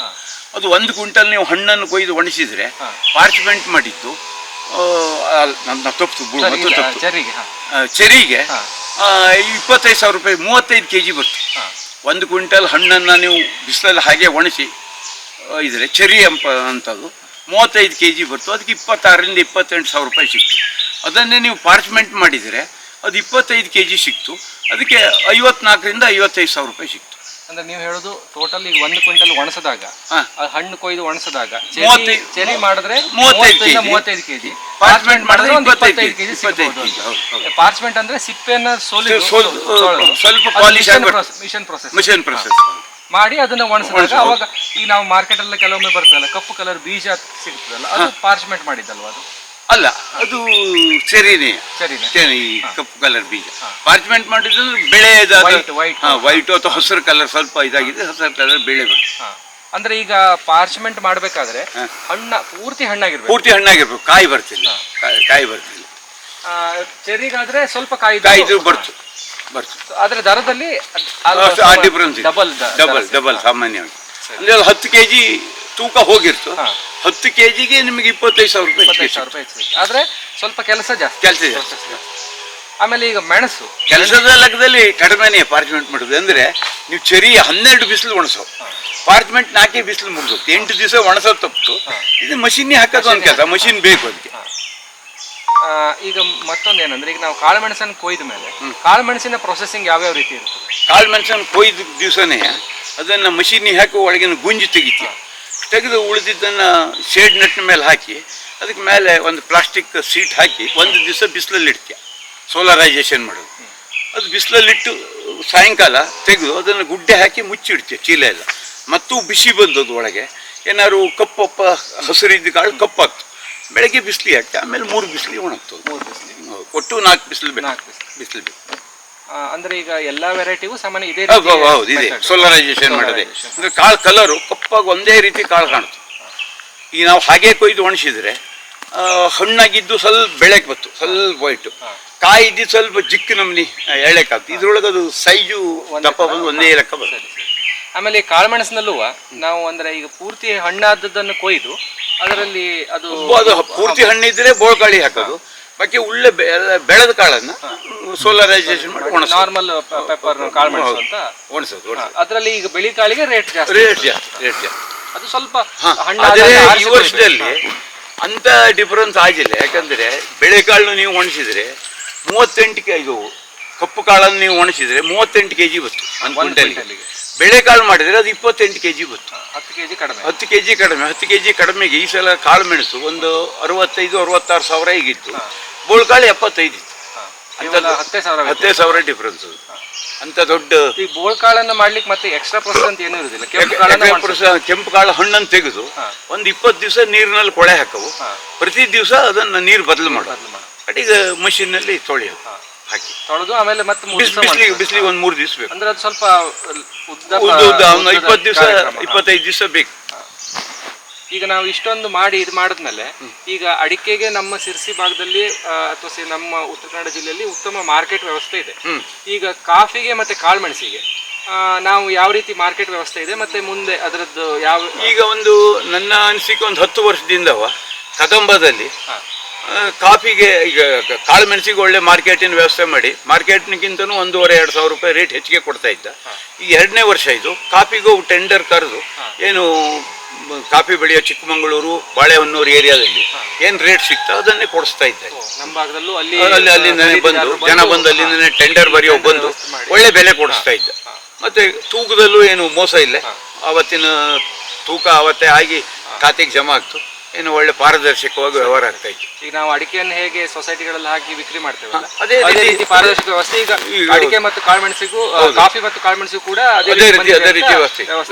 ಅದು 1 ಕ್ವಿಂಟಲ್ ನೀವು ಹಣ್ಣನ್ನು ಕೊಯ್ದು ಒಣಸಿದರೆ ಪಾರ್ಚ್ಮೆಂಟ್ ಮಾಡಿದ್ದು ಚೆರಿಗೆ 25,000 ರೂಪಾಯಿ 35 kg ಬರ್ತದೆ. 1 ಕ್ವಿಂಟಲ್ ಹಣ್ಣನ್ನು ನೀವು ಬಿಸಿಲಲ್ಲಿ ಹಾಗೆ ಒಣಸಿ ಇದ್ರೆ ಚೆರಿ ಅಂತದ್ದು 35 kg ಬರ್ತು. ಅದಕ್ಕೆ 26ರಿಂದ 28 ಸಾವಿರ ರೂಪಾಯಿ ಸಿಕ್ತು. ಅದನ್ನೇ ನೀವು ಪಾರ್ಚ್ಮೆಂಟ್ ಮಾಡಿದರೆ ಅದು 25 kg ಸಿಕ್ತು. ಅದಕ್ಕೆ 54ರಿಂದ 55 ಸಾವಿರ ರೂಪಾಯಿ ಸಿಕ್ತು. ಅಂದ್ರೆ ನೀವು ಹೇಳೋದು ಟೋಟಲ್ ಈಗ 1 ಕ್ವಿಂಟಲ್ ಒಣಸದಾಗ ಹಣ್ಣು ಕೊಯ್ದು ಒಣಸದಾಗ ಚೆರಿ ಮಾಡಿದ್ರೆ 35 kg, ಪಾರ್ಚ್ಮೆಂಟ್ ಮಾಡಿದ್ರೆ 25 kg ಸಿಗ್ಬೋದು. ಪಾರ್ಚ್ಮೆಂಟ್ ಅಂದ್ರೆ ಸಿಪ್ಪೆನ ಸ್ವಲ್ಪ ಪಾಲಿಶ್ ಮಿಷನ್ ಪ್ರೊಸೆಸ್ ಮಾಡಿ ಅದನ್ನ ಒಣಸಿದಾಗ ಅವಾಗ ಈಗ ನಾವು ಮಾರ್ಕೆಟ್ ಅಲ್ಲಿ ಕೆಲವೊಮ್ಮೆ ಬರ್ತದಲ್ಲ ಕಪ್ಪು ಕಲರ್ ಬೀಜ ಸಿಗ್ತದಲ್ಲ, ಅದು ಪಾರ್ಚ್ಮೆಂಟ್ ಮಾಡಿದ್ದಲ್ವಾ? ಅದು ಅಲ್ಲ, ಅದು ಚೆರಿನೇ, ಕಪ್ಪು ಕಲರ್ ಬೀಜ. ಪಾರ್ಚ್ಮೆಂಟ್ ಮಾಡಿದ್ರೆ ಬೆಳೆದ ವೈಟ್ ಅಥವಾ ಹಸಿರು ಕಲರ್ ಸ್ವಲ್ಪ ಇದಾಗಿದೆ, ಹಸಿರು ಕಲರ್ ಬೆಳೆ ಬರುತ್ತೆ. ಅಂದ್ರೆ ಈಗ ಪಾರ್ಚ್ಮೆಂಟ್ ಮಾಡ್ಬೇಕಾದ್ರೆ ಪೂರ್ತಿ ಹಣ್ಣಾಗಿರ್ಬೇಕು, ಕಾಯಿ ಬರ್ತಿಲ್ಲ. ಚೆರಿಗಾದ್ರೆ ಸ್ವಲ್ಪ ಕಾಯಿ ಬರ್ತು. ಆದ್ರೆ ದರದಲ್ಲಿ ಡಿಫರೆನ್ಸ್ ಡಬಲ್ ಸಾಮಾನ್ಯವಾಗಿ. ಅಂದ್ರೆ 10 kg ತೂಕ ಹೋಗಿರ್ತು, 10 kgಗೆ ನಿಮಗೆ 25 ಸಾವಿರ ರೂಪಾಯಿ. ಆದ್ರೆ ಸ್ವಲ್ಪ ಕೆಲಸ ಜಾಸ್ತಿ. ಆಮೇಲೆ ಈಗ ಮೆಣಸು ಕೆಲಸದ ಲೆಕ್ಕದಲ್ಲಿ ಕಡಿಮೆನೇ ಪಾರ್ಚ್ಮೆಂಟ್ ಮಾಡುದು. ಅಂದ್ರೆ ನೀವು ಚೆರಿ 12 ಬಿಸಿಲು ಒಣಸೋ, ಪಾರ್ಚ್ಮೆಂಟ್ 4 ಬಿಸಿಲು ಮುಗಿದೋಗ್ತು, 8 ದಿವಸ ಒಣಸೋದು ತಪ್ಪು. ಇದು ಮಷೀನ್ ಹಾಕೋದು ಒಂದು ಕೆಲಸ, ಮಷೀನ್ ಬೇಕು ಅದಕ್ಕೆ. ಈಗ ಮತ್ತೊಂದು ಏನಂದ್ರೆ, ಈಗ ನಾವು ಕಾಳು ಮೆಣಸನ್ನು ಕೊಯ್ದ ಮೇಲೆ ಕಾಳು ಮೆಣಸಿನ ಪ್ರೊಸೆಸಿಂಗ್ ಯಾವ್ಯಾವ ರೀತಿ ಇರ್ತದೆ? ಕಾಳು ಮೆಣಸನ್ನು ಕೊಯ್ದ ದಿವಸನೇ ಅದನ್ನ ಮಷೀನಿಗೆ ಹಾಕಿ ಒಳಗಿನ ಗುಂಜಿ ತೆಗೆದು ಉಳಿದಿದ್ದನ್ನ ಶೇಡ್ ನಟ್ಟಿನ ಮೇಲೆ ಹಾಕಿ ಅದಕ್ಕೆ ಮೇಲೆ ಒಂದು ಪ್ಲಾಸ್ಟಿಕ್ ಸೀಟ್ ಹಾಕಿ 1 ದಿವಸ ಬಿಸಿಲಲ್ಲಿ ಇಡ್ತೀಯ, ಸೋಲರೈಸೇಷನ್ ಮಾಡೋದು. ಅದು ಬಿಸಿಲಲ್ಲಿಟ್ಟು ಸಾಯಂಕಾಲ ತೆಗೆದು ಅದನ್ನು ಗುಡ್ಡೆ ಹಾಕಿ ಮುಚ್ಚಿಡ್ತೀಯ, ಚೀಲ ಎಲ್ಲ. ಮತ್ತು ಬಿಸಿ ಬಂದದ್ದು ಒಳಗೆ ಏನಾದ್ರು ಕಪ್ಪಪ್ಪ ಹಸಿರಿದ್ದ ಕಾಳು ಕಪ್ಪಾಗ್ತು, ಬೆಳಗ್ಗೆ ಬಿಸಿಲಿ ಹಾಕ್ತಿ, ಆಮೇಲೆ 3 ಬಿಸಿಲಿ ಒಣಗ್ತದೆ. ಒಟ್ಟು 4 ಬಿಸಿಲು ಬೇಕು. ಅಂದ್ರೆ ಈಗ ಎಲ್ಲಾ ವೆರೈಟಿಗೂ ಸಾಮಾನ್ಯ ಇದೆ. ಹೌದು, ಇದೆ ಸೋಲರೈಸೇಷನ್ ಮಾಡಿದೆ. ಅಂದ್ರೆ ಕಾಳು ಕಲರು ಕಪ್ಪಾಗಿ ಒಂದೇ ರೀತಿ ಕಾಳು ಕಾಣುತ್ತೆ. ಈಗ ನಾವು ಹಾಗೆ ಕೊಯ್ದು ಒಣಸಿದ್ರೆ ಹಣ್ಣಾಗಿದ್ದು ಸ್ವಲ್ಪ ಬೆಳೆಗೆ ಬತ್ತು, ಸ್ವಲ್ಪ ವೈಟು, ಕಾಯಿ ಇದ್ದಿದ್ದು ಸ್ವಲ್ಪ ಜಿಕ್ಕು ನಮ್ನಿ ಎಳೆಕಾಗ್ತದೆ. ಇದ್ರೊಳಗೆ ಅದು ಸೈಜು ದಪ್ಪ ಬಂದು ಒಂದೇ ಲೆಕ್ಕ ಬರುತ್ತೆ. ಆಮೇಲೆ ಕಾಳು ಮೆಣಸಿನಲ್ಲೂ ನಾವು ಅಂದ್ರೆ ಈಗ ಪೂರ್ತಿ ಹಣ್ಣಾದದ್ದನ್ನು ಕೊಯ್ದು ಅದರಲ್ಲಿ ಅದು ಪೂರ್ತಿ ಹಣ್ಣಿದ್ರೆ ಬೋಳ್ಕಾಳಿ ಹಾಕೋದು, ಬಾಕಿ ಉಳ್ಳೆ ಬೆಳೆದ ಕಾಳನ್ನ ಸೋಲರೈಸೇಷನ್ ಮಾಡಿ ನಾರ್ಮಲ್ ಪೆಪ್ಪರ್ ಕಾಳು ಮೆಣಸು ಅಂತ ಒಣಸೋದು. ಅದರಲ್ಲಿ ಈಗ ಬಿಳಿ ಕಾಳಿಗೆ ರೇಟ್ ಜಾಸ್ತಿ. ಅದು ಸ್ವಲ್ಪ ಈ ವರ್ಷದಲ್ಲಿ ಅಂತ ಡಿಫರೆನ್ಸ್ ಆಗಿಲ್ಲ. ಯಾಕಂದ್ರೆ ಬೆಳೆಕಾಳು ನೀವು ಒಣಸಿದ್ರೆ 38 ಇದು ಕಪ್ಪು ಕಾಳನ್ನು ನೀವು ಒಣಸಿದ್ರೆ 38 kg ಬತ್ತು ಒಂದು ಕ್ವಿಂಟಲ್ಗೆ. ಬೆಳೆಕಾಳು ಮಾಡಿದ್ರೆ ಅದು 28 kg ಬತ್ತು. 10 kg ಕಡಿಮೆ. 10 kg ಕಡಿಮೆಗೆ ಈ ಸಲ ಕಾಳು ಮೆಣಸು ಒಂದು 65-66 ಸಾವಿರ ಈಗಿತ್ತು, ಬೋಳ್ಕಾಳು 75 ಇತ್ತು. 10 ಸಾವಿರ ಡಿಫರೆನ್ಸ್. ಅಂತ ದೊಡ್ಡ ಈ ಬೋಳ್ಕಾಳನ್ನ ಮಾಡ್ಲಿಕ್ಕೆ ಮತ್ತೆ ಎಕ್ಸ್ಟ್ರಾ ಪ್ರೊಸೆಸ್ ಅಂತ ಏನೂ ಇರುದಿಲ್ಲ. ಕೆಂಪು ಕಾಳು ಹಣ್ಣನ್ನು ತೆಗೆದು ಒಂದು 20 ದಿವಸ ನೀರಿನಲ್ಲಿ ಕೊಳೆ ಹಾಕವು, ಪ್ರತಿ ದಿವಸ ಅದನ್ನ ನೀರು ಬದಲು ಮಾಡೋದು. ಅಡಿಗ ಮಷೀನ್ ನಲ್ಲಿ ತೊಳೆಯೋದು, ಹಾಕಿ ತೊಳೆದು ಆಮೇಲೆ ಮತ್ತೆ ಬಿಸಿಲಿಗೆ ಒಂದು 3 ದಿವಸ ಬೇಕು. ಅಂದ್ರೆ ಅದು ಸ್ವಲ್ಪ 20 ದಿವಸ 25 ದಿವಸ ಬೇಕು. ಈಗ ನಾವು ಇಷ್ಟೊಂದು ಮಾಡಿ ಇದು ಮಾಡಿದ್ಮೇಲೆ ಈಗ ಅಡಿಕೆಗೆ ನಮ್ಮ ಸಿರ್ಸಿ ಭಾಗದಲ್ಲಿ ಅಥವಾ ನಮ್ಮ ಉತ್ತರ ಕನ್ನಡ ಜಿಲ್ಲೆಯಲ್ಲಿ ಉತ್ತಮ ಮಾರ್ಕೆಟ್ ವ್ಯವಸ್ಥೆ ಇದೆ. ಈಗ ಕಾಫಿಗೆ ಮತ್ತೆ ಕಾಳು ಮೆಣಸಿಗೆ ನಾವು ಯಾವ ರೀತಿ ಮಾರ್ಕೆಟ್ ವ್ಯವಸ್ಥೆ ಇದೆ ಮತ್ತೆ ಮುಂದೆ ಅದರದ್ದು ಯಾವ? ಈಗ ಒಂದು ನನ್ನ ಅನಿಸಿಕೆ ಒಂದು 10 ವರ್ಷದಿಂದವ ಕದಂಬದಲ್ಲಿ ಕಾಫಿಗೆ ಈಗ ಕಾಳು ಮೆಣಸಿಗೆ ಒಳ್ಳೆ ಮಾರ್ಕೆಟಿನ ವ್ಯವಸ್ಥೆ ಮಾಡಿ ಮಾರ್ಕೆಟ್ನಿಗಿಂತನೂ 1,500-2 ಸಾವಿರ ರೂಪಾಯಿ ರೇಟ್ ಹೆಚ್ಚಿಗೆ ಕೊಡ್ತಾ ಇದ್ದ. ಈ 2ನೇ ವರ್ಷ ಇದು ಕಾಫಿಗೂ ಟೆಂಡರ್ ಕರೆದು ಏನು ಕಾಫಿ ಬೆಳೆಯೋ ಚಿಕ್ಕಮಗಳೂರು ಬಾಳೆಹೊನ್ನೂರು ಏರಿಯಾದಲ್ಲಿ ಏನ್ ರೇಟ್ ಸಿಗ್ತಾ ಅದನ್ನೇ ಕೊಡಿಸ್ತಾ ಇದ್ದಾರೆ. ನಮ್ಮ ಭಾಗದಲ್ಲೂ ಅಲ್ಲಿಂದನೇ ಬಂದು ಜನ ಬಂದು ಅಲ್ಲಿಂದನೇ ಟೆಂಡರ್ ಬರೆಯೋ ಬಂದು ಒಳ್ಳೆ ಬೆಲೆ ಕೊಡಿಸ್ತಾ ಇದ್ದ. ಮತ್ತೆ ತೂಕದಲ್ಲೂ ಏನು ಮೋಸ ಇಲ್ಲ, ಅವತ್ತಿನ ತೂಕ ಅವತ್ತೇ ಆಗಿ ಖಾತೆಗೆ ಜಮಾ ಆಗ್ತು, ಏನು ಒಳ್ಳೆ ಪಾರದರ್ಶಕವಾಗಿ ವ್ಯವಹಾರ ಆಗ್ತಾ ಇತ್ತು. ಈಗ ನಾವು ಅಡಿಕೆಯನ್ನು ಹೇಗೆ ಸೊಸೈಟಿಗಳಲ್ಲಿ ಹಾಕಿ ವಿಕ್ರಿ ಮಾಡ್ತೇವೆ ಅದೇ ರೀತಿ ಪಾರದರ್ಶಕ ವ್ಯವಸ್ಥೆ ಈಗ ಅಡಿಕೆ ಮತ್ತು ಕಾಳುಮೆಣಸಿಗೂ ಕಾಫಿ ಮತ್ತು ಕಾಳುಮೆಣಸಿಗೂ ಕೂಡ ಅದೇ ರೀತಿ ವ್ಯವಸ್ಥೆ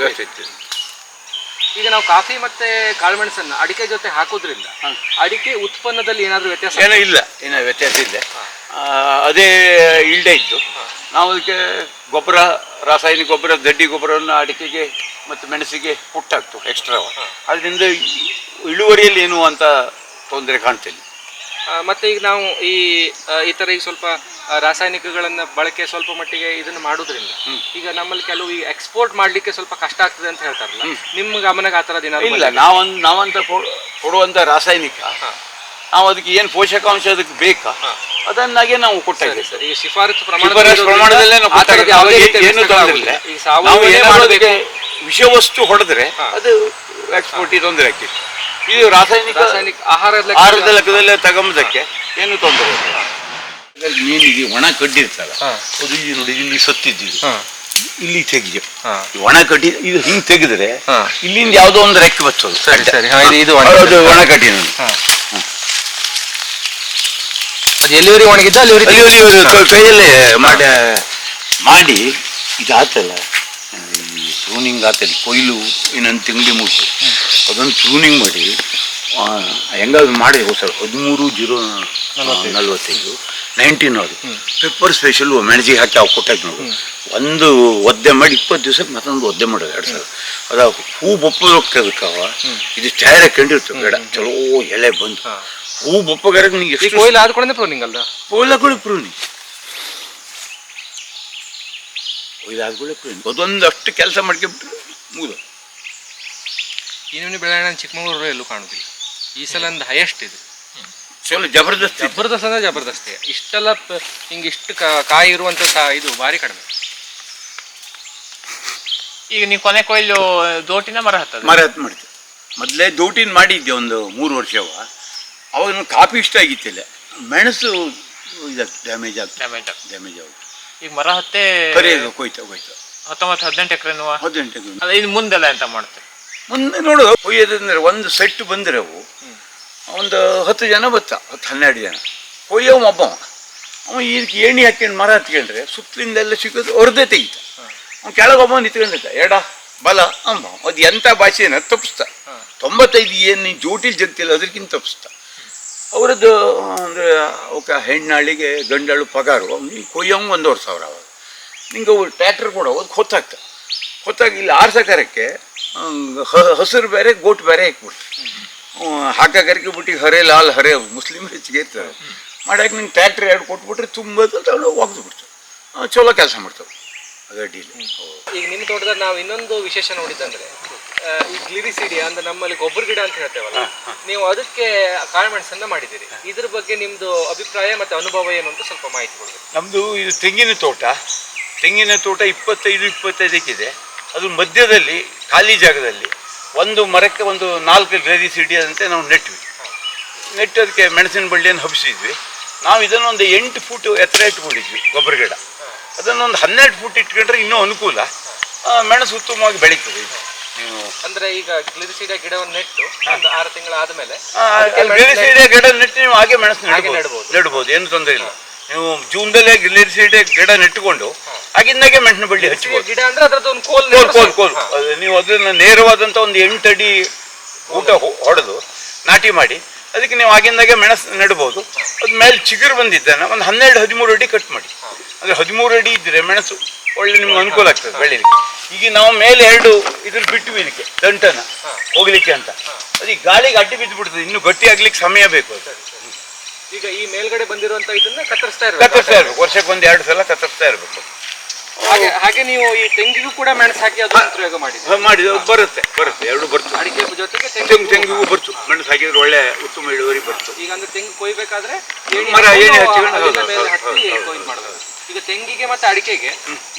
ಇತ್ತು. ಈಗ ನಾವು ಕಾಫಿ ಮತ್ತೆ ಕಾಳುಮೆಣಸನ್ನ ಅಡಿಕೆ ಜೊತೆ ಹಾಕೋದ್ರಿಂದ ಅಡಿಕೆ ಉತ್ಪನ್ನದಲ್ಲಿ ಏನಾದರೂ ವ್ಯತ್ಯಾಸ? ಏನೂ ಇಲ್ಲ, ಏನೋ ವ್ಯತ್ಯಾಸ ಇಲ್ಲ, ಅದೇ ಇಲ್ಡೇ ಇತ್ತು. ನಾವು ಅದಕ್ಕೆ ಗೊಬ್ಬರ, ರಾಸಾಯನಿಕ ಗೊಬ್ಬರ, ದಡ್ಡಿ ಗೊಬ್ಬರವನ್ನು ಅಡಿಕೆಗೆ ಮತ್ತು ಮೆಣಸಿಗೆ ಕೊಟ್ಟಾಗ್ತು ಎಕ್ಸ್ಟ್ರಾ. ಅದರಿಂದ ಇಳುವರಿಯಲ್ಲಿ ಏನು ಅಂತ ತೊಂದರೆ ಕಾಣ್ತಿಲ್ಲ. ಮತ್ತೆ ಈಗ ನಾವು ಈ ಥರ ಈಗ ಸ್ವಲ್ಪ ರಾಸಾಯನಿಕಗಳನ್ನು ಬಳಕೆ ಸ್ವಲ್ಪ ಮಟ್ಟಿಗೆ ಇದನ್ನು ಮಾಡೋದ್ರಿಂದ ಈಗ ನಮ್ಮಲ್ಲಿ ಕೆಲವು ಈ ಎಕ್ಸ್ಪೋರ್ಟ್ ಮಾಡಲಿಕ್ಕೆ ಸ್ವಲ್ಪ ಕಷ್ಟ ಆಗ್ತದೆ ಅಂತ ಹೇಳ್ತಾರಲ್ಲ, ನಿಮ್ಮ ಗಮನಕ್ಕೆ ಆ ಥರದ್ದು ಏನಾದ್ರು? ಇಲ್ಲ, ನಾವಂತ ಕೊಡುವಂಥ ರಾಸಾಯನಿಕ ನಾವು ಅದಕ್ಕೆ ಏನು ಪೋಷಕಾಂಶ ಅದಕ್ಕೆ ಬೇಕಾ ಅದನ್ನಾಗೆ ನಾವು ಕೊಟ್ಟಿದ್ದೀವಿ ಸರ್. ಈಗ ಶಿಫಾರಸು ಪ್ರಮಾಣದಲ್ಲೇ ಏನು ತೊಂದರೆ ಇಲ್ಲ. ನಾವು ಏನಾದರೂ ವಿಷವಸ್ತು ಹೊಡೆದ್ರೆ ಅದು ಎಕ್ಸ್ಪೋರ್ಟಿಗೆ ತೊಂದರೆ ಆಗ್ತಿತ್ತು. ಇದು ರಾಸಾಯನಿಕ ಆಹಾರದ ಲೆಕ್ಕದಲ್ಲಿ ತಗೊಂಬುದಕ್ಕೆ ಏನು ತೊಂದರೆ ಇಲ್ಲ. ಮೀನಿಗೆ ಒಣ ಕಡ್ಡಿ ಇರ್ತಲ್ಲ, ಅದು ಇದು ನೋಡಿ ಇಲ್ಲಿ ಸತ್ತಿದ್ದು ಇಲ್ಲಿ ತೆಗಿಯ ಒಣ ಕಡ್ಡಿ, ಇದು ಹಿಂಗ್ ತೆಗೆದ್ರೆ ಇಲ್ಲಿಂದ ಯಾವ್ದೋ ಒಂದು ರೆಕ್ಕೆ ಬರ್ತದೆ. ಇದು ಒಣ ಕಡ್ಡಿ ಎಲ್ಲಿವರೆಗೆ ಒಣಗಿದ್ದ ಕೈಯಲ್ಲೇ ಮಾಡಿ ಇದಾತಲ್ಲ, ಈ ಪ್ರೂನಿಂಗ್ ಆತಲ್ಲಿ ಕೊಯ್ಲು ಇನ್ನೊಂದು ತಿಂಗಳು ಮುಗಿತು ಅದನ್ನು ಪ್ರೂನಿಂಗ್ ಮಾಡಿ ಹೆಂಗಾದ್ರು ಮಾಡಿ ಸರ್ 13/0/45 19 ಅದು ಪೆಪ್ಪರ್ ಸ್ಪೆಷಲ್ ಮೆಣಸಿಗೆ ಹಾಕಿ ಅವು ಕೊಟ್ಟಾಕಿ ನೋಡು. ಒಂದು ಒದ್ದೆ ಮಾಡಿ 20 ದಿವಸಕ್ಕೆ ಮತ್ತೊಂದು ಒದ್ದೆ ಮಾಡೋದು 2 ಸಲ. ಅದ ಹೂ ಬೊಪ್ಪದಕ್ಕವ ಇದು ತಯಾರ ಕಂಡಿರ್ತವೆ ಗಿಡ ಚಲೋ ಎಲೆ ಬಂದು ಹೂ ಬೊಪ್ಪಗಾರ ನಿಂಗೆ ಎಷ್ಟು ಕೊಯ್ಲು ಆದ್ಕೊಂಡೆ ಪ್ರೂನಿಂಗ್ ಅಲ್ಲ, ಕೊಯ್ಲ ಕೂಡ ಪ್ರೂನಿಂಗ್ ಕೊಯ್ಲಾದ್ಕೊಳ್ಳೆ ಪ್ರೂನಿಂಗ್ ಅದೊಂದು ಅಷ್ಟು ಕೆಲಸ ಮಾಡ್ಕೊಂಡ್ಬಿಟ್ರೆ ಮುಗಿದು. ಈ ನಿಮ್ನೆ ಬೆಳೆಹಣ್ಣ ಚಿಕ್ಕಮಗಳೂರು ಎಲ್ಲೂ ಕಾಣುದಿಲ್ಲ. ಈ ಸಲ ಒಂದು ಹೈಯೆಸ್ಟ್ ಇದು ಚಲೋ ಜಬರ್ದಸ್ತ್ ಅಂದ್ರೆ ಜಬರ್ದಸ್ತಿ. ಇಷ್ಟೆಲ್ಲ ಹಿಂಗೆ ಇಷ್ಟು ಕಾಯಿ ಇರುವಂತ ಇದು ಭಾರಿ ಕಡಿಮೆ. ಈಗ ನೀವು ಕೊನೆ ಕೊಯ್ಲು ದೋಟಿನ ಮರ ಹತ್ತದ ಮಾಡ್ತೀವಿ. ಮೊದಲೇ ದೋಟಿನ ಮಾಡಿದ್ದೆ ಒಂದು 3 ವರ್ಷವ. ಅವಾಗ ಕಾಫಿ ಇಷ್ಟ ಆಗಿತ್ತಿಲ್ಲ, ಮೆಣಸು ಡ್ಯಾಮೇಜ್ ಆಗುತ್ತೆ. ಈಗ ಮರ ಹತ್ತೆ ಕೊಯ್ತಾ 19-18 ಎಕರೆ 18 ಎಕರೆ. ಅದ ಇನ್ನು ಮುಂದೆಲ್ಲ ಎಂತ ಮಾಡ್ತೇವೆ ಮುಂದೆ ನೋಡು ಕೊಯ್ಯೋದಂದ್ರೆ ಒಂದು ಸೆಟ್ ಬಂದ್ರೆ ಅವು ಒಂದು 10 ಜನ ಬತ್ತ 10-12 ಜನ ಕೊಯ್ಯವ ಒಬ್ಬವ. ಅವ ಇದಕ್ಕೆ ಎಣ್ಣೆ ಹಾಕೊಂಡು ಮರ ಹತ್ಕೊಂಡ್ರೆ ಸುತ್ತಲಿಂದೆಲ್ಲ ಸಿಗೋದು ಅವ್ರದ್ದೇ ತೆಗಿತ. ಅವ್ನು ಕೆಳಗೊಬ್ಬ ನಿಂತ್ಕೊಂಡಿದ್ದ ಎಡ ಬಲ ಅಂಬ ಅದು ಎಂಥ ಭಾಷೆನ ತಪ್ಪಿಸ್ತ. 95 ಏನು ಜೋಟಿಲ್ ಜಗ್ತಿಲ್ಲ ಅದಕ್ಕಿಂತ ತಪ್ಪಿಸ್ತ. ಅವರದ್ದು ಅಂದರೆ ಅವಕ್ಕೆ ಹೆಣ್ಣಾಳಿಗೆ ಗಂಡಾಳು ಪಗಾರು ಅವ್ನಿಗೆ ಕೊಯ್ಯವಂಗೆ 1,500,000 ಅವಾಗ. ನಿಂಗೆ ಅವ್ರು ಟ್ರ್ಯಾಕ್ಟರ್ ಕೂಡ ಹೋದ್ ಹೊತ್ತಾಗಿ ಇಲ್ಲಿ ಆರ್ಸಕರಕ್ಕೆ ಹಸಿರು ಬೇರೆ ಗೋಟ್ ಬೇರೆ ಹಾಕ್ಬಿಡ್ತು. ಹಾಕಕರಕ್ಕೆ ಬಿಟ್ಟಿಗೆ ಹರೆ ಲಾಲ್ ಹರೆ ಮುಸ್ಲಿಮ್ ಹೆಚ್ಚಿಗೆ ಇರ್ತಾರೆ ಮಾಡ್ಯಾಕೆ ನಿಂಗೆ ಟ್ರ್ಯಾಕ್ಟರ್ 2 ಕೊಟ್ಬಿಟ್ರೆ ತುಂಬ ತಗೊಂಡು ಒಗ್ದು ಬಿಡ್ತವೆ. ಚಲೋ ಕೆಲಸ ಮಾಡ್ತವೆ ಅಗಡ್ಡಿಲಿ. ಈಗ ನಿಮ್ಮ ತೋಟದಲ್ಲಿ ನಾವು ಇನ್ನೊಂದು ವಿಶೇಷ ನೋಡಿದ್ದಂದ್ರೆ ಈ ಗ್ಲಿರಿಸಿಡಿಯಾ ಅಂದ್ರೆ ನಮ್ಮಲ್ಲಿ ಗೊಬ್ಬರ ಗಿಡ ಅಂತ ಹೇಳ್ತೇವಲ್ಲ, ನೀವು ಅದಕ್ಕೆ ಕಾಳುಮೆಣಸನ್ನ ಮಾಡಿದ್ದೀರಿ. ಇದ್ರ ಬಗ್ಗೆ ನಿಮ್ದು ಅಭಿಪ್ರಾಯ ಮತ್ತೆ ಅನುಭವ ಏನು ಅಂತ ಸ್ವಲ್ಪ ಮಾಹಿತಿ ಕೊಡ್ಬೇಕು. ನಮ್ಮದು ಇದು ತೆಂಗಿನ ತೋಟ 25-25 ಇದೆ. ಅದು ಮಧ್ಯದಲ್ಲಿ ಖಾಲಿ ಜಾಗದಲ್ಲಿ ಒಂದು ಮರಕ್ಕೆ ಒಂದು 4 ಗ್ಲಿರಿಸಿಡಿಯಾ ಅಂತೆ ನಾವು ನೆಟ್ವಿ. ನೆಟ್ಟದಕ್ಕೆ ಮೆಣಸಿನ ಬಳ್ಳಿಯನ್ನು ಹಬ್ಬಿಸಿದ್ವಿ. ನಾವು ಇದನ್ನು ಒಂದು 8 ಫೂಟ್ ಎತ್ತರ ಇಟ್ಕೊಂಡಿದ್ವಿ ಗೊಬ್ಬರ ಗಿಡ. ಅದನ್ನೊಂದು 12 ಫೂಟ್ ಇಟ್ಕೊಂಡ್ರೆ ಇನ್ನೂ ಅನುಕೂಲ, ಮೆಣಸು ಉತ್ತಮವಾಗಿ ಬೆಳೀತದೆ. ನೀವು ಅಂದ್ರೆ ಈಗ ಗ್ಲಿರಿಸಿಡಿಯಾ ಗಿಡವನ್ನು ನೆಟ್ಟು ಒಂದು 6 ತಿಂಗಳ ಆದ್ಮೇಲೆ ಗ್ಲಿರಿಸಿಡಿಯಾ ಗಿಡ ನೆಟ್ಟು ನೀವು ಹಾಗೆ ಮೆಣಸು ನೆಡ್ಬೋದು, ಏನು ತೊಂದರೆ ಇಲ್ಲ. ನೀವು ಜೂನ್ದಲ್ಲೇ ಗ್ಲಿರಿಸಿಡಿಯಾ ಗಿಡ ನೆಟ್ಟುಕೊಂಡು ಆಗಿಂದಾಗೆ ಮೆಣಸಿನ ಬಳ್ಳಿ ಹಚ್ಬೋದು. ಗಿಡ ಅಂದ್ರೆ ಅದ್ರದ್ದು ಒಂದು ಕೋಲ್ ನೀವು ಅದನ್ನ ನೇರವಾದಂಥ ಒಂದು 8 ಅಡಿ ಊಟ ಹೊಡೆದು ನಾಟಿ ಮಾಡಿ ಅದಕ್ಕೆ ನೀವು ಆಗಿಂದಾಗೆ ಮೆಣಸು ನೆಡ್ಬೋದು. ಅದ ಮೇಲೆ ಚಿಗುರು ಬಂದಿದ್ದಾನೆ ಒಂದು 12-13 ಅಡಿ ಕಟ್ ಮಾಡಿ. ಅಂದರೆ 13 ಅಡಿ ಇದ್ದರೆ ಮೆಣಸು ಒಳ್ಳೆ ನಿಮ್ಗೆ ಅನುಕೂಲ ಆಗ್ತದೆ ಬೆಳೀಲಿಕ್ಕೆ. ಈಗ ನಾವು ಮೇಲೆ 2 ಇದ್ರ ಬಿಟ್ಟು ಇದಕ್ಕೆ ದಂಟನ ಹೋಗ್ಲಿಕ್ಕೆ ಅಂತ, ಅದಕ್ಕೆ ಗಾಳಿಗೆ ಅಡ್ಡಿ ಬಿದ್ದು ಬಿಡ್ತದೆ, ಇನ್ನು ಗಟ್ಟಿ ಆಗ್ಲಿಕ್ಕೆ ಸಮಯ ಬೇಕು. ಈಗ ಈ ಮೇಲ್ಗಡೆ ಬಂದಿರುವಂತ ಇದನ್ನ ಕತ್ತರಿಸ್ತಾ ಇರ್ಬೇಕು, ವರ್ಷಕ್ಕೆ 1-2 ಸಲ ಕತ್ತರಿಸ್ತಾ ಇರಬೇಕು. ಹಾಗೆ ನೀವು ಈ ತೆಂಗಿಗೂ ಕೂಡ ಮೆಣಸು ಹಾಕಿ ಅದು ಪ್ರಯೋಗ ಮಾಡಿದ ಬರುತ್ತೆ 2 ಬರ್ತದೆ. ಅಡಿಕೆ ಜೊತೆಗೆ ತೆಂಗಿಗೂ ಬರ್ತು, ಮೆಣಸು ಹಾಕಿದ್ರೆ ಒಳ್ಳೆ ಉತ್ತಮ ಇಳುವರಿ ಬರ್ತು. ಈಗ ಅಂದ್ರೆ ತೆಂಗು ಕೊಯ್ಬೇಕಾದ್ರೆ ಮರ ಏನೇ ಹಚ್ಚಿಕೊಂಡು ಕೊಯ್ದು ಮಾಡಬೇಕು. ಈಗ ತೆಂಗಿಗೆ ಮತ್ತೆ ಅಡಿಕೆಗೆ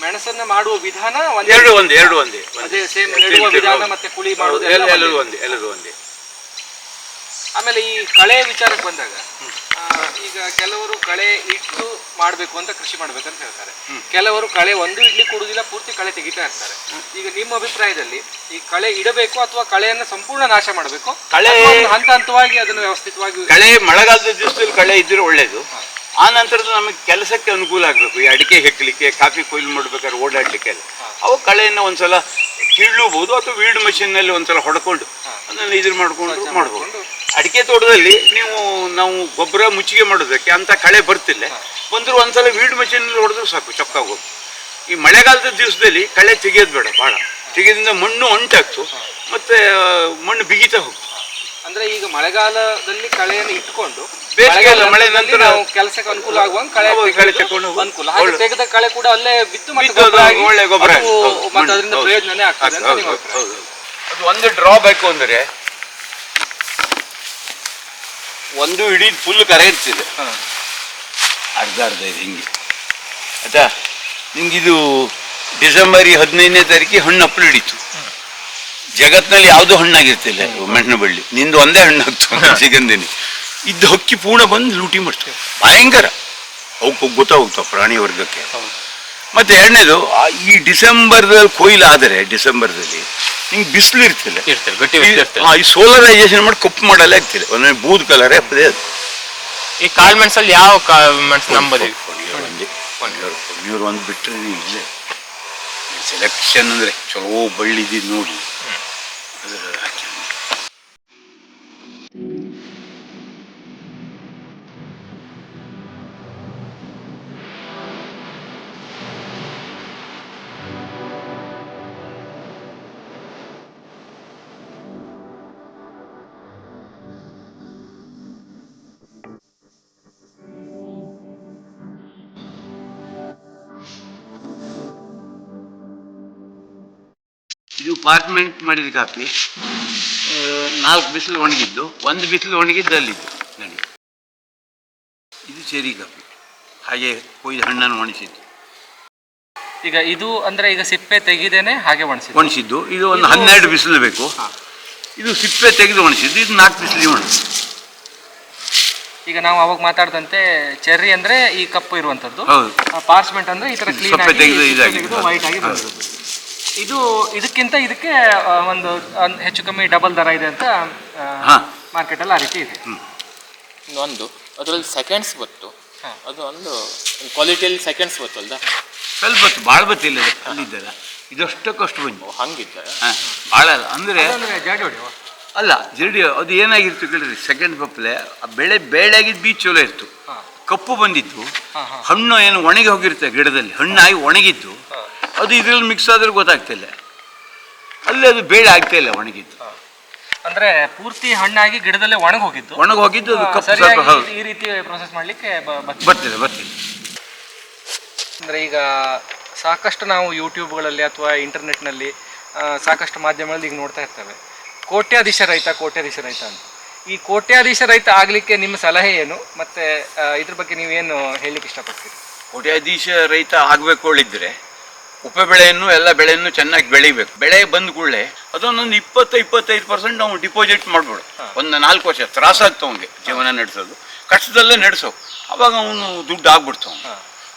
ಮೆಣಸನ್ನ ಮಾಡುವ ವಿಧಾನ ಒಂದೇ ಅದೇ ಸೇಮ್ ನೆಡುವ ವಿಧಾನ ಮತ್ತೆ ಕುಳಿ ಮಾಡೋದು ಎಲ್ಲರೂ ಒಂದೇ. ಆಮೇಲೆ ಈ ಕಳೆ ವಿಚಾರಕ್ಕೆ ಬಂದಾಗ ಈಗ ಕೆಲವರು ಕಳೆ ಇಟ್ಟು ಮಾಡಬೇಕು ಅಂತ ಕೃಷಿ ಮಾಡ್ಬೇಕಂತ ಹೇಳ್ತಾರೆ, ಕೆಲವರು ಕಳೆ ಒಂದು ಇಡ್ಲಿ ಕೊಡುದಿಲ್ಲ, ಪೂರ್ತಿ ಕಳೆ ತೆಗಿತಾ ಇರ್ತಾರೆ. ಈಗ ನಿಮ್ಮ ಅಭಿಪ್ರಾಯದಲ್ಲಿ ಈ ಕಳೆ ಇಡಬೇಕು ಅಥವಾ ಕಳೆಯನ್ನು ಸಂಪೂರ್ಣ ನಾಶ ಮಾಡಬೇಕು, ಕಳೆ ಹಂತ ಹಂತವಾಗಿ ಅದನ್ನು ವ್ಯವಸ್ಥಿತವಾಗಿ ಕಳೆ ಮಳೆಗಾಲದ ದಿವಸದಲ್ಲಿ ಕಳೆ ಇದ್ರೆ ಒಳ್ಳೇದು. ಆ ನಂತರದ ನಮಗೆ ಕೆಲಸಕ್ಕೆ ಅನುಕೂಲ ಆಗಬೇಕು. ಈ ಅಡಿಕೆ ಹೆಕ್ಕಲಿಕ್ಕೆ, ಕಾಫಿ ಕೊಯ್ಲು ಮಾಡ್ಬೇಕಾದ್ರೆ ಓಡಾಡ್ಲಿಕ್ಕೆ ಅವು ಕಳೆಯನ್ನು ಒಂದ್ಸಲ ಕೀಳಬಹುದು ಅಥವಾ ವೀಡ್ ಮಷೀನ್ನಲ್ಲಿ ಒಂದ್ಸಲ ಹೊಡ್ಕೊಂಡು ಅದನ್ನು ಇದ್ರ ಮಾಡ್ಬೋದು. ಅಡಿಕೆ ತೋಟದಲ್ಲಿ ನಾವು ಗೊಬ್ಬರ ಮುಚ್ಚಿಗೆ ಮಾಡೋದಕ್ಕೆ ಅಂತ ಕಳೆ ಬರ್ತಿಲ್ಲ, ಬಂದರೂ ಒಂದ್ಸಲ ವೀಡ್ ಮಷೀನಲ್ಲಿ ಹೊಡೆದ್ರು ಸಾಕು, ಚೊಕ್ಕಾಗೋದು. ಈ ಮಳೆಗಾಲದ ದಿವಸದಲ್ಲಿ ಕಳೆ ತೆಗೆಯೋದು ಬೇಡ, ಭಾಳ ತೆಗೆಯೋದ್ರಿಂದ ಮಣ್ಣು ಅಂಟಾಗ್ತು ಮತ್ತೆ ಮಣ್ಣು ಬಿಗಿತಾ ಹೋಗ್ತು. ಅಂದ್ರೆ ಈಗ ಮಳೆಗಾಲದಲ್ಲಿ ಕಳೆಯನ್ನು ಇಟ್ಕೊಂಡು ಮಳೆ ನಂತರ ಕೆಲಸಕ್ಕೆ ಅನುಕೂಲ ಆಗುವಂಗ ಕಳೆ ತಗೊಂಡು ಅನುಕೂಲ, ತೆಗೆದ ಕಳೆ ಕೂಡ ಅಲ್ಲೇ ಬಿತ್ತು ಒಳ್ಳೆ ಗೊಬ್ಬರ ಮತ್ತೆ ಅದರಿಂದ ಪ್ರಯೋಜನನೇ ಆಗ್ತದೆ. ಅದು ಒಂದು ಡ್ರಾಬ್ಯಾಕ್ ಅಂದರೆ ಒಂದು ಇಡೀ ಫುಲ್ ಕರೆ ಇರ್ತಿದೆ, ಅರ್ಧ ಇದೆ ಹಿಂಗೆ ಆಯ್ತಾ. ನಿಂಗಿದು ಡಿಸೆಂಬರ್ 15ನೇ ತಾರೀಕಿಗೆ ಹಣ್ಣು ಹಪ್ಪಲು ಹಿಡಿತು, ಜಗತ್ನಲ್ಲಿ ಯಾವ್ದು ಹಣ್ಣಾಗಿರ್ತಿಲ್ಲ ಮೆಣಸಿನ ಬಳ್ಳಿ, ನಿಂದು ಒಂದೇ ಹಣ್ಣಾಗ್ತದೆ ಸಿಗಂದಿನಿ. ಇದ್ದು ಹಕ್ಕಿ ಪೂರ್ಣ ಬಂದು ಲೂಟಿ ಮಾಡ್ತೇವೆ, ಭಯಂಕರ. ಅವಕ್ಕೆ ಗೊತ್ತಾಗ್ತಾವ ಪ್ರಾಣಿ ವರ್ಗಕ್ಕೆ. ಮತ್ತೆ ಎರಡನೇದು ಈ ಡಿಸೆಂಬರ್ದಲ್ಲಿ ಕೊಯ್ಲಾದರೆ ಡಿಸೆಂಬರ್ದಲ್ಲಿ ನಿಂಗೆ ಬಿಸಿಲು ಇರ್ತಿಲ್ಲ, ಈ ಸೋಲರೈಸೇಷನ್ ಮಾಡಿ ಕಪ್ಪು ಮಾಡಲ್ಲ ಆಗ್ತಿಲ್ಲ, ಒಂದೊಂದು ಬೂದ್ ಕಲರೇ ಅದೇ ಅದು. ಈ ಕಾಳು ಮೆಣಸಲ್ಲಿ ಯಾವ ಮೆಣಸು ನಂಬದಿ? ನೀವು ಒಂದು ಬಿಟ್ಟರೆ ಇಲ್ಲೇ ಸೆಲೆಕ್ಷನ್ ಅಂದರೆ ಚಲೋ ಬಳ್ಳಿದ್ದು ನೋಡಿ ಅದರ ಹಾಕಿ. ಇದು ಪಾರ್ಚ್ಮೆಂಟ್ ಮಾಡಿದ ಕಾಫಿ, 4 ಬಿಸಿಲು ಒಣಗಿದ್ದು, 1 ಬಿಸಿಲು ಒಣಗಿದ್ದು ಅಲ್ಲಿದ್ದು ನಡಿ. ಇದು ಚೆರಿ ಕಾಫಿ, ಹಾಗೆ ಕೊಯ್ದು ಹಣ್ಣನ್ನು ಒಣಗಿಸಿದ್ದು. ಈಗ ಇದು ಅಂದ್ರೆ ಈಗ ಸಿಪ್ಪೆ ತೆಗಿದೇನೆ ಹಾಗೆ ಒಣಗಿಸಿದ್ದು. ಇದು ಒಂದು 12 ಬಿಸಿಲು ಬೇಕು. ಇದು ಸಿಪ್ಪೆ ತೆಗೆದು ಒಣಗಿಸಿದ್ದು, ಇದು 4 ಬಿಸಿಲಿಗೆ ಒಣಗಿಸಿದ್ದು. ಈಗ ನಾವು ಅವಾಗ ಮಾತಾಡ್ದಂತೆ ಚೆರ್ರಿ ಅಂದ್ರೆ ಈ ಕಪ್ಪು ಇರುವಂತದ್ದು, ಹೌದು. ಪಾರ್ಚ್ಮೆಂಟ್ ಅಂದ್ರೆ ಈ ತರ ಕ್ಲೀನ್ ಸೊಪ್ಪೆ ತೆಗೆದು ಆಗಿ ಇದಾಗಿದೆ. ವೈಟ್ ಆಗಿ ಬಂದಿರೋದು. ಇದು ಇದಕ್ಕಿಂತ ಇದಕ್ಕೆ ಒಂದು ಹೆಚ್ಚು ಕಮ್ಮಿ ಡಬಲ್ ದರ ಇದೆ ಅಂತ ಮಾರ್ಕೆಟ್ ಅಲ್ಲಿ ಆ ರೀತಿ ಇದೆ. ಇನ್ನೊಂದು ಅದರಲ್ಲಿ ಸೆಕೆಂಡ್ಸ್ ಬತ್ತು, ಅದು ಒಂದು ಕ್ವಾಲಿಟಿಯಲ್ಲಿ ಸೆಕೆಂಡ್ಸ್ ಬತ್ತಲ್ದ, ಸ್ವಲ್ಪ ಬತ್ತು, ಭಾಳ ಬತ್ತಿಲ್ಲ ಅಲ್ಲಿದ್ದಲ್ಲ, ಇದಷ್ಟಕ್ಕಷ್ಟು ಬಂದು ಹಂಗಿದ್ದ. ಭಾಳ ಅಲ್ಲ ಅಂದರೆ ಜಾಡಿ ಹೊಡೆಯುವ ಅಲ್ಲ ಜಡಿ. ಅದು ಏನಾಗಿರ್ತು ಕೇಳಿರಿ, ಸೆಕೆಂಡ್ ಪಪ್ಪಲೆ ಬೇಳೆಗಿದ್ದು ಬೀಚ್ ಚಲೋ ಇತ್ತು, ಕಪ್ಪು ಬಂದಿತ್ತು, ಹಣ್ಣು ಏನು ಒಣಗಿ ಹೋಗಿರುತ್ತೆ ಗಿಡದಲ್ಲಿ, ಹಣ್ಣಾಗಿ ಒಣಗಿದ್ದು ಅದು ಇದ್ರಲ್ಲಿ ಮಿಕ್ಸ್ ಆದ್ರೆ ಗೊತ್ತಾಗ್ತಿಲ್ಲ, ಅಲ್ಲಿ ಅದು ಬೇಳೆ ಆಗ್ತಾ ಇಲ್ಲ ಒಣಗಿದ್ದು. ಅಂದ್ರೆ ಪೂರ್ತಿ ಹಣ್ಣಾಗಿ ಗಿಡದಲ್ಲೇ ಒಣಗಿ ಹೋಗಿದ್ದು ಅದು ಕಪ್ಪು ಸ್ವಲ್ಪ ಈ ರೀತಿ ಪ್ರೊಸೆಸ್ ಮಾಡ್ಲಿಕ್ಕೆ ಬರ್ತಿಲ್ಲ. ಅಂದ್ರೆ ಈಗ ಸಾಕಷ್ಟು ನಾವು ಯೂಟ್ಯೂಬ್ಗಳಲ್ಲಿ ಅಥವಾ ಇಂಟರ್ನೆಟ್ನಲ್ಲಿ ಸಾಕಷ್ಟು ಮಾಧ್ಯಮಗಳಲ್ಲಿ ಈಗ ನೋಡ್ತಾ ಇರ್ತೇವೆ, ಕೋಟ್ಯಾಧೀಶ ರೈತ ಅಂತ. ಈ ಕೋಟ್ಯಾಧೀಶ ರೈತ ಆಗ್ಲಿಕ್ಕೆ ನಿಮ್ಮ ಸಲಹೆ ಏನು, ಮತ್ತೆ ಇದ್ರ ಬಗ್ಗೆ ನೀವೇನು ಹೇಳಲಿಕ್ಕೆ ಇಷ್ಟಪಡ್ತೀರಿ? ಕೋಟ್ಯಾಧೀಶ ರೈತ ಆಗಬೇಕು ಹೇಳಿದ್ರೆ ಉಪ ಬೆಳೆಯನ್ನು ಎಲ್ಲ ಬೆಳೆಯನ್ನು ಚೆನ್ನಾಗಿ ಬೆಳಿಬೇಕು. ಬೆಳೆ ಬಂದ ಕೂಡಲೇ ಅದೊಂದೊಂದು 20-25% ನಾವು ಡಿಪಾಸಿಟ್ ಮಾಡ್ಬೋದು. ಒಂದು 4 ವರ್ಷ ತ್ರಾಸಾಗ್ತವ ಅವನಿಗೆ ಜೀವನ ನಡೆಸೋದು, ಕಷ್ಟದಲ್ಲೇ ನಡೆಸೋ, ಅವಾಗ ಅವನು ದುಡ್ಡು ಆಗ್ಬಿಡ್ತಾವ.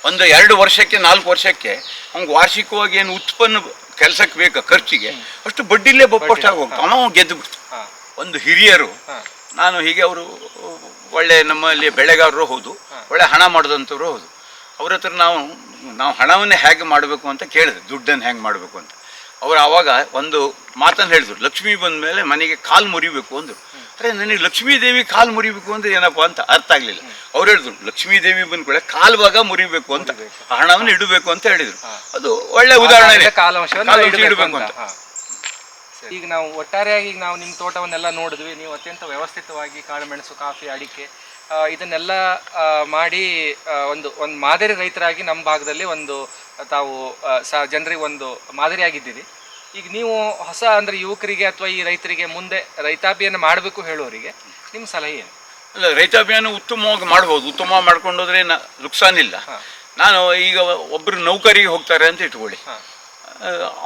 ಒಂದು 2 ವರ್ಷಕ್ಕೆ 4 ವರ್ಷಕ್ಕೆ ಅವ್ನಿಗೆ ವಾರ್ಷಿಕವಾಗಿ ಏನು ಉತ್ಪನ್ನ ಕೆಲಸಕ್ಕೆ ಬೇಕಾ ಖರ್ಚಿಗೆ ಅಷ್ಟು ಬಡ್ಡಿಲೇ ಬಪ್ಪಷ್ಟಾಗಿ ಹೋಗ್ತಾವ, ಅವನು ಗೆದ್ದು ಬಿಡ್ತಾವ. ಒಂದು ಹಿರಿಯರು, ನಾನು ಹೀಗೆ ಅವರು ಒಳ್ಳೆ ನಮ್ಮಲ್ಲಿ ಬೆಳೆಗಾರರು ಹೌದು, ಒಳ್ಳೆ ಹಣ ಮಾಡಿದಂಥವ್ರು ಹೌದು, ಅವ್ರ ಹತ್ರ ನಾವು ಹಣವನ್ನೇ ಹೇಗೆ ಮಾಡಬೇಕು ಅಂತ ಕೇಳಿದೆ, ದುಡ್ಡನ್ನು ಹೇಗೆ ಮಾಡಬೇಕು ಅಂತ. ಅವರು ಆವಾಗ ಒಂದು ಮಾತನ್ನು ಹೇಳಿದ್ರು, ಲಕ್ಷ್ಮೀ ಬಂದ ಮೇಲೆ ಮನೆಗೆ ಕಾಲು ಮುರಿಬೇಕು ಅಂದರು. ಅರೆ ನನಗೆ ಲಕ್ಷ್ಮೀ ದೇವಿ ಕಾಲು ಮುರಿಬೇಕು ಅಂದರೆ ಏನಪ್ಪ ಅಂತ ಅರ್ಥ ಆಗಲಿಲ್ಲ. ಅವ್ರು ಹೇಳಿದ್ರು ಲಕ್ಷ್ಮೀ ದೇವಿ ಬಂದ ಕೂಡ ಕಾಲು ಭಾಗ ಮುರಿಬೇಕು ಅಂತ, ಹಣವನ್ನು ಇಡಬೇಕು ಅಂತ ಹೇಳಿದರು. ಅದು ಒಳ್ಳೆ ಉದಾಹರಣೆ, ಕಾಲಾಂಶ ಇಡಬೇಕು ಅಂತ. ಈಗ ನಾವು ಒಟ್ಟಾರೆಯಾಗಿ ನಾವು ನಿಮ್ಮ ತೋಟವನ್ನೆಲ್ಲ ನೋಡಿದ್ವಿ, ನೀವು ಅತ್ಯಂತ ವ್ಯವಸ್ಥಿತವಾಗಿ ಕಾಳುಮೆಣಸು, ಕಾಫಿ, ಅಡಿಕೆ ಇದನ್ನೆಲ್ಲ ಮಾಡಿ ಒಂದು ಮಾದರಿ ರೈತರಾಗಿ ನಮ್ಮ ಭಾಗದಲ್ಲಿ ಒಂದು ತಾವು ಜನರಿಗೆ ಒಂದು ಮಾದರಿಯಾಗಿದ್ದೀರಿ. ಈಗ ನೀವು ಹೊಸ ಅಂದರೆ ಯುವಕರಿಗೆ ಅಥವಾ ಈ ರೈತರಿಗೆ ಮುಂದೆ ರೈತಾಭಿಯನ್ನು ಮಾಡಬೇಕು ಹೇಳೋರಿಗೆ ನಿಮ್ಮ ಸಲಹೆ ಏನು? ಅಲ್ಲ, ರೈತಾಭಿಯನ್ನು ಉತ್ತಮವಾಗಿ ಮಾಡ್ಬೋದು, ಉತ್ತಮವಾಗಿ ಮಾಡ್ಕೊಂಡು ಹೋದ್ರೆ ನುಕ್ಸಾನಿಲ್ಲ. ನಾನು ಈಗ ಒಬ್ಬರು ನೌಕರಿಗೆ ಹೋಗ್ತಾರೆ ಅಂತ ಇಟ್ಕೊಳ್ಳಿ,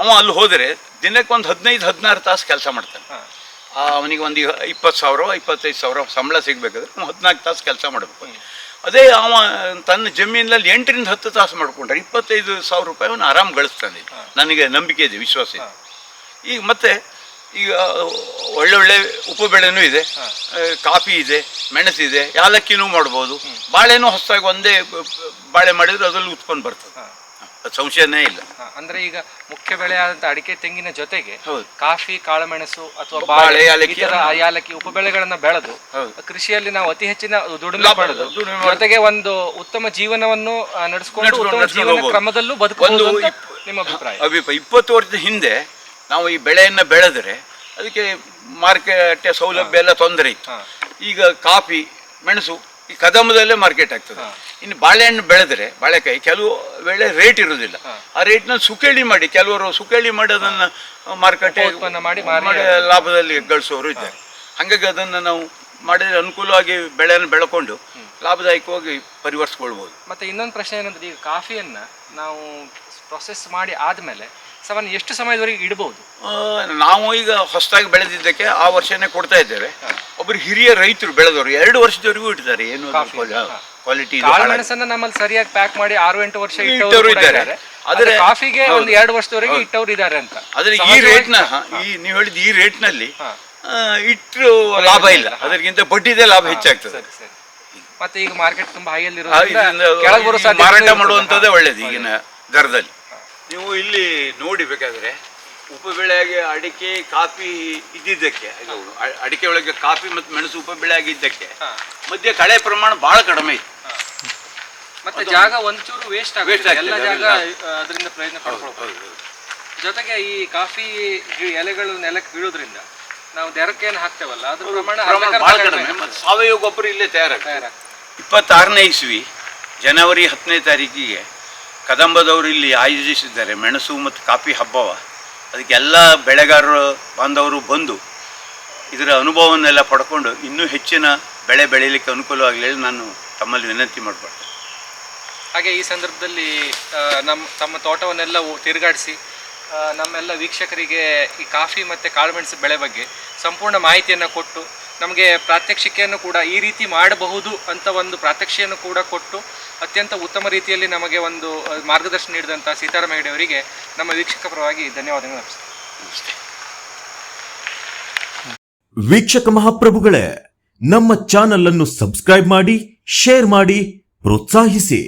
ಅವ ಅಲ್ಲಿ ಹೋದರೆ ದಿನಕ್ಕೆ ಒಂದು 15-16 ತಾಸು ಕೆಲಸ ಮಾಡ್ತಾನೆ. ಅವನಿಗೆ ಒಂದು 20,000-25,000 ಸಂಬಳ ಸಿಗಬೇಕಾದ್ರೆ 14 ತಾಸು ಕೆಲಸ ಮಾಡಬೇಕು. ಅದೇ ಅವ ತನ್ನ ಜಮೀನಲ್ಲಿ 8-10 ತಾಸು ಮಾಡ್ಕೊಂಡ್ರೆ 25,000 ರೂಪಾಯಿ ಅವನು ಆರಾಮ್ ಗಳಿಸ್ತಾನೆ. ನನಗೆ ನಂಬಿಕೆ ಇದೆ, ವಿಶ್ವಾಸ ಇದೆ. ಈಗ ಮತ್ತೆ ಈಗ ಒಳ್ಳೊಳ್ಳೆ ಉಪ ಬೆಳೆನೂ ಇದೆ, ಕಾಫಿ ಇದೆ, ಮೆಣಸಿದೆ, ಯಾಲಕ್ಕಿನೂ ಮಾಡ್ಬೋದು, ಬಾಳೆನೂ ಹೊಸದಾಗಿ ಒಂದೇ ಬಾಳೆ ಮಾಡಿದ್ರೆ ಅದರಲ್ಲಿ ಉತ್ಪನ್ನ ಬರ್ತದೆ, ಸಂಶಯನೇ ಇಲ್ಲ. ಅಂದ್ರೆ ಈಗ ಮುಖ್ಯ ಬೆಳೆ ಆದಂತ ಅಡಿಕೆ, ತೆಂಗಿನ ಜೊತೆಗೆ ಕಾಫಿ, ಕಾಳುಮೆಣಸು ಅಥವಾ ಬಾಳೆ, ಯಾಲಕ್ಕಿ ಉಪ ಬೆಳೆಗಳನ್ನ ಬೆಳೆದು ಕೃಷಿಯಲ್ಲಿ ನಾವು ಅತಿ ಹೆಚ್ಚಿನ ದುಡಿಮೆ ಪಡೆದು ಜೊತೆಗೆ ಒಂದು ಉತ್ತಮ ಜೀವನವನ್ನು ನಡೆಸಿಕೊಂಡು ಉತ್ತಮ ಜೀವನ ಕ್ರಮದಲ್ಲೂ ಬದುಕಬಹುದು ಅಂತ ನಿಮ್ಮ ಅಭಿಪ್ರಾಯ? 20 ವರ್ಷದ ಹಿಂದೆ ನಾವು ಈ ಬೆಳೆಯನ್ನ ಬೆಳೆದರೆ ಅದಕ್ಕೆ ಮಾರ್ಕೆಟ್ ಸೌಲಭ್ಯ ಎಲ್ಲ ತೊಂದರೆ ಇತ್ತು. ಈಗ ಕಾಫಿ, ಮೆಣಸು ಈ ಕದಮದಲ್ಲೇ ಮಾರ್ಕೆಟ್ ಆಗ್ತದೆ. ಇನ್ನು ಬಾಳೆಹಣ್ಣು ಬೆಳೆದ್ರೆ, ಬಾಳೆಕಾಯಿ ಕೆಲವು ವೇಳೆ ರೇಟ್ ಇರೋದಿಲ್ಲ, ಆ ರೇಟ್ನಲ್ಲಿ ಸುಕೇಳಿ ಮಾಡಿ, ಕೆಲವರು ಸುಕೇಳಿ ಮಾಡಿ ಅದನ್ನು ಮಾರುಕಟ್ಟೆ ಮಾಡಿ ಲಾಭದಲ್ಲಿ ಗಳಿಸೋರು ಇದ್ದಾರೆ. ಹಾಗಾಗಿ ಅದನ್ನು ನಾವು ಮಾಡಿದ್ರೆ ಅನುಕೂಲವಾಗಿ ಬೆಳೆಯನ್ನು ಬೆಳ್ಕೊಂಡು ಲಾಭದಾಯಕವಾಗಿ ಪರಿವರ್ತಿಸ್ಕೊಳ್ಬೋದು. ಮತ್ತೆ ಇನ್ನೊಂದು ಪ್ರಶ್ನೆ ಏನಂದ್ರೆ, ಈಗ ಕಾಫಿಯನ್ನು ನಾವು ಪ್ರೊಸೆಸ್ ಮಾಡಿ ಆದಮೇಲೆ ಸಾಮಾನ್ಯ ಎಷ್ಟು ಸಮಯದವರೆಗೆ ಇಡಬಹುದು? ನಾವು ಈಗ ಹೊಸದಾಗಿ ಬೆಳೆದಿದ್ದಕ್ಕೆ ಆ ವರ್ಷನೇ ಕೊಡ್ತಾ ಇದ್ದೇವೆ. ಒಬ್ಬರು ಹಿರಿಯ ರೈತರು ಬೆಳೆದವರು 2 ವರ್ಷದವರೆಗೂ ಇಡ್ತಾರೆ. ಏನು ಕ್ವಾಲಿಟಿ ಕಾಳುಮೆಣಸನ್ನ ನಮ್ಮಲ್ಲಿ ಸರಿಯಾಗಿ ಪ್ಯಾಕ್ ಮಾಡಿ 6-8 ವರ್ಷ ಇಟ್ಟವರು ಇದ್ದಾರೆ. ಆದರೆ ಕಾಫಿಗೆ ಒಂದು 2 ವರ್ಷದವರೆಗೆ ಇಟ್ಟವರು ಇದ್ದಾರೆ ಅಂತ. ಆದ್ರೆ ಈ ರೇಟ್ನ ನೀವು ಹೇಳಿದ ಈ ರೇಟ್ನಲ್ಲಿ ಇಟ್ಟರು ಲಾಭ ಇಲ್ಲ, ಅದಕ್ಕಿಂತ ಬಡ್ಡಿದೇ ಲಾಭ ಹೆಚ್ಚಾಗ್ತದೆ. ಮತ್ತೆ ಈಗ ಮಾರ್ಕೆಟ್ ತುಂಬಾ ಹೈಯಲ್ಲಿ ಮಾರಾಟ ಮಾಡುವಂಥದ್ದೇ ಒಳ್ಳೇದು ಈಗಿನ ದರದಲ್ಲಿ. ನೀವು ಇಲ್ಲಿ ನೋಡಿ ಬೇಕಾದ್ರೆ ಉಪಬೆಳೆಯಾಗಿ ಅಡಿಕೆ ಕಾಫಿ ಇದ್ದಿದ್ದಕ್ಕೆ, ಅಡಿಕೆ ಒಳಗೆ ಕಾಫಿ ಮತ್ತು ಮೆಣಸು ಉಪಬೆಳೆ ಆಗಿದ್ದಕ್ಕೆ ಮಧ್ಯೆ ಕಳೆ ಪ್ರಮಾಣ ಬಹಳ ಕಡಿಮೆ ಇತ್ತು. ಮತ್ತೆ ಜಾಗ ಒಂಚೂರು ವೇಸ್ಟ್ ಆಗುತ್ತೆ, ಎಲ್ಲ ಜಾಗ ಅದರಿಂದ ಪ್ರಯೋಜನ ಪಡ್ಕೊಳ್ಬಹುದು. ಜೊತೆಗೆ ಈ ಕಾಫಿ ಎಲೆಗಳು ನೆಲಕ್ಕೆ ಬೀಳೋದ್ರಿಂದ ನಾವು ದೆರಕೇನು ಹಾಕ್ತೇವಲ್ಲ ಅದ್ರ ಪ್ರಮಾಣ ಬಹಳ ಕಡಿಮೆ. ಮತ್ತು ಸಾವಯವ ಗೊಬ್ಬರ ಇಲ್ಲೇ ತಯಾರಾಗ್ತದೆ. 26ನೇ ಇಸ್ವಿ ಜನವರಿ 10ನೇ ತಾರೀಕಿಗೆ ಕದಂಬದವರು ಇಲ್ಲಿ ಆಯೋಜಿಸಿದ್ದಾರೆ ಮೆಣಸು ಮತ್ತು ಕಾಫಿ ಹಬ್ಬವ. ಅದಕ್ಕೆ ಎಲ್ಲ ಬೆಳೆಗಾರರು ಬಾಂಧವರು ಬಂದು ಇದರ ಅನುಭವವನ್ನೆಲ್ಲ ಪಡ್ಕೊಂಡು ಇನ್ನೂ ಹೆಚ್ಚಿನ ಬೆಳೆ ಬೆಳೀಲಿಕ್ಕೆ ಅನುಕೂಲವಾಗಲಿ ನಾನು ತಮ್ಮಲ್ಲಿ ವಿನಂತಿ ಮಾಡಿಕೊಡ್ತೇನೆ. ಹಾಗೆ ಈ ಸಂದರ್ಭದಲ್ಲಿ ತಮ್ಮ ತೋಟವನ್ನೆಲ್ಲ ತಿರುಗಾಡಿಸಿ ನಮ್ಮೆಲ್ಲ ವೀಕ್ಷಕರಿಗೆ ಈ ಕಾಫಿ ಮತ್ತು ಕಾಳುಮೆಣಸು ಬೆಳೆ ಬಗ್ಗೆ ಸಂಪೂರ್ಣ ಮಾಹಿತಿಯನ್ನು ಕೊಟ್ಟು ನಮಗೆ ಪ್ರಾತ್ಯಕ್ಷಿಕೆಯನ್ನು ಕೂಡ ಈ ರೀತಿ ಮಾಡಬಹುದು ಅಂತ ಒಂದು ಪ್ರಾತ್ಯಕ್ಷಿಕೆಯನ್ನು ಕೂಡ ಕೊಟ್ಟು ಅತ್ಯಂತ ಉತ್ತಮ ರೀತಿಯಲ್ಲಿ ನಮಗೆ ಒಂದು ಮಾರ್ಗದರ್ಶನ ನೀಡಿದಂಥ ಸೀತಾರಾಮ ಹೆಗಡೆ ಅವರಿಗೆ ನಮ್ಮ ವೀಕ್ಷಕ ಪರವಾಗಿ ಧನ್ಯವಾದಗಳು ಅರ್ಪಿಸ್ತೇನೆ. ವೀಕ್ಷಕ ಮಹಾಪ್ರಭುಗಳೇ, ನಮ್ಮ ಚಾನಲ್ ಅನ್ನು ಸಬ್ಸ್ಕ್ರೈಬ್ ಮಾಡಿ, ಶೇರ್ ಮಾಡಿ, ಪ್ರೋತ್ಸಾಹಿಸಿ.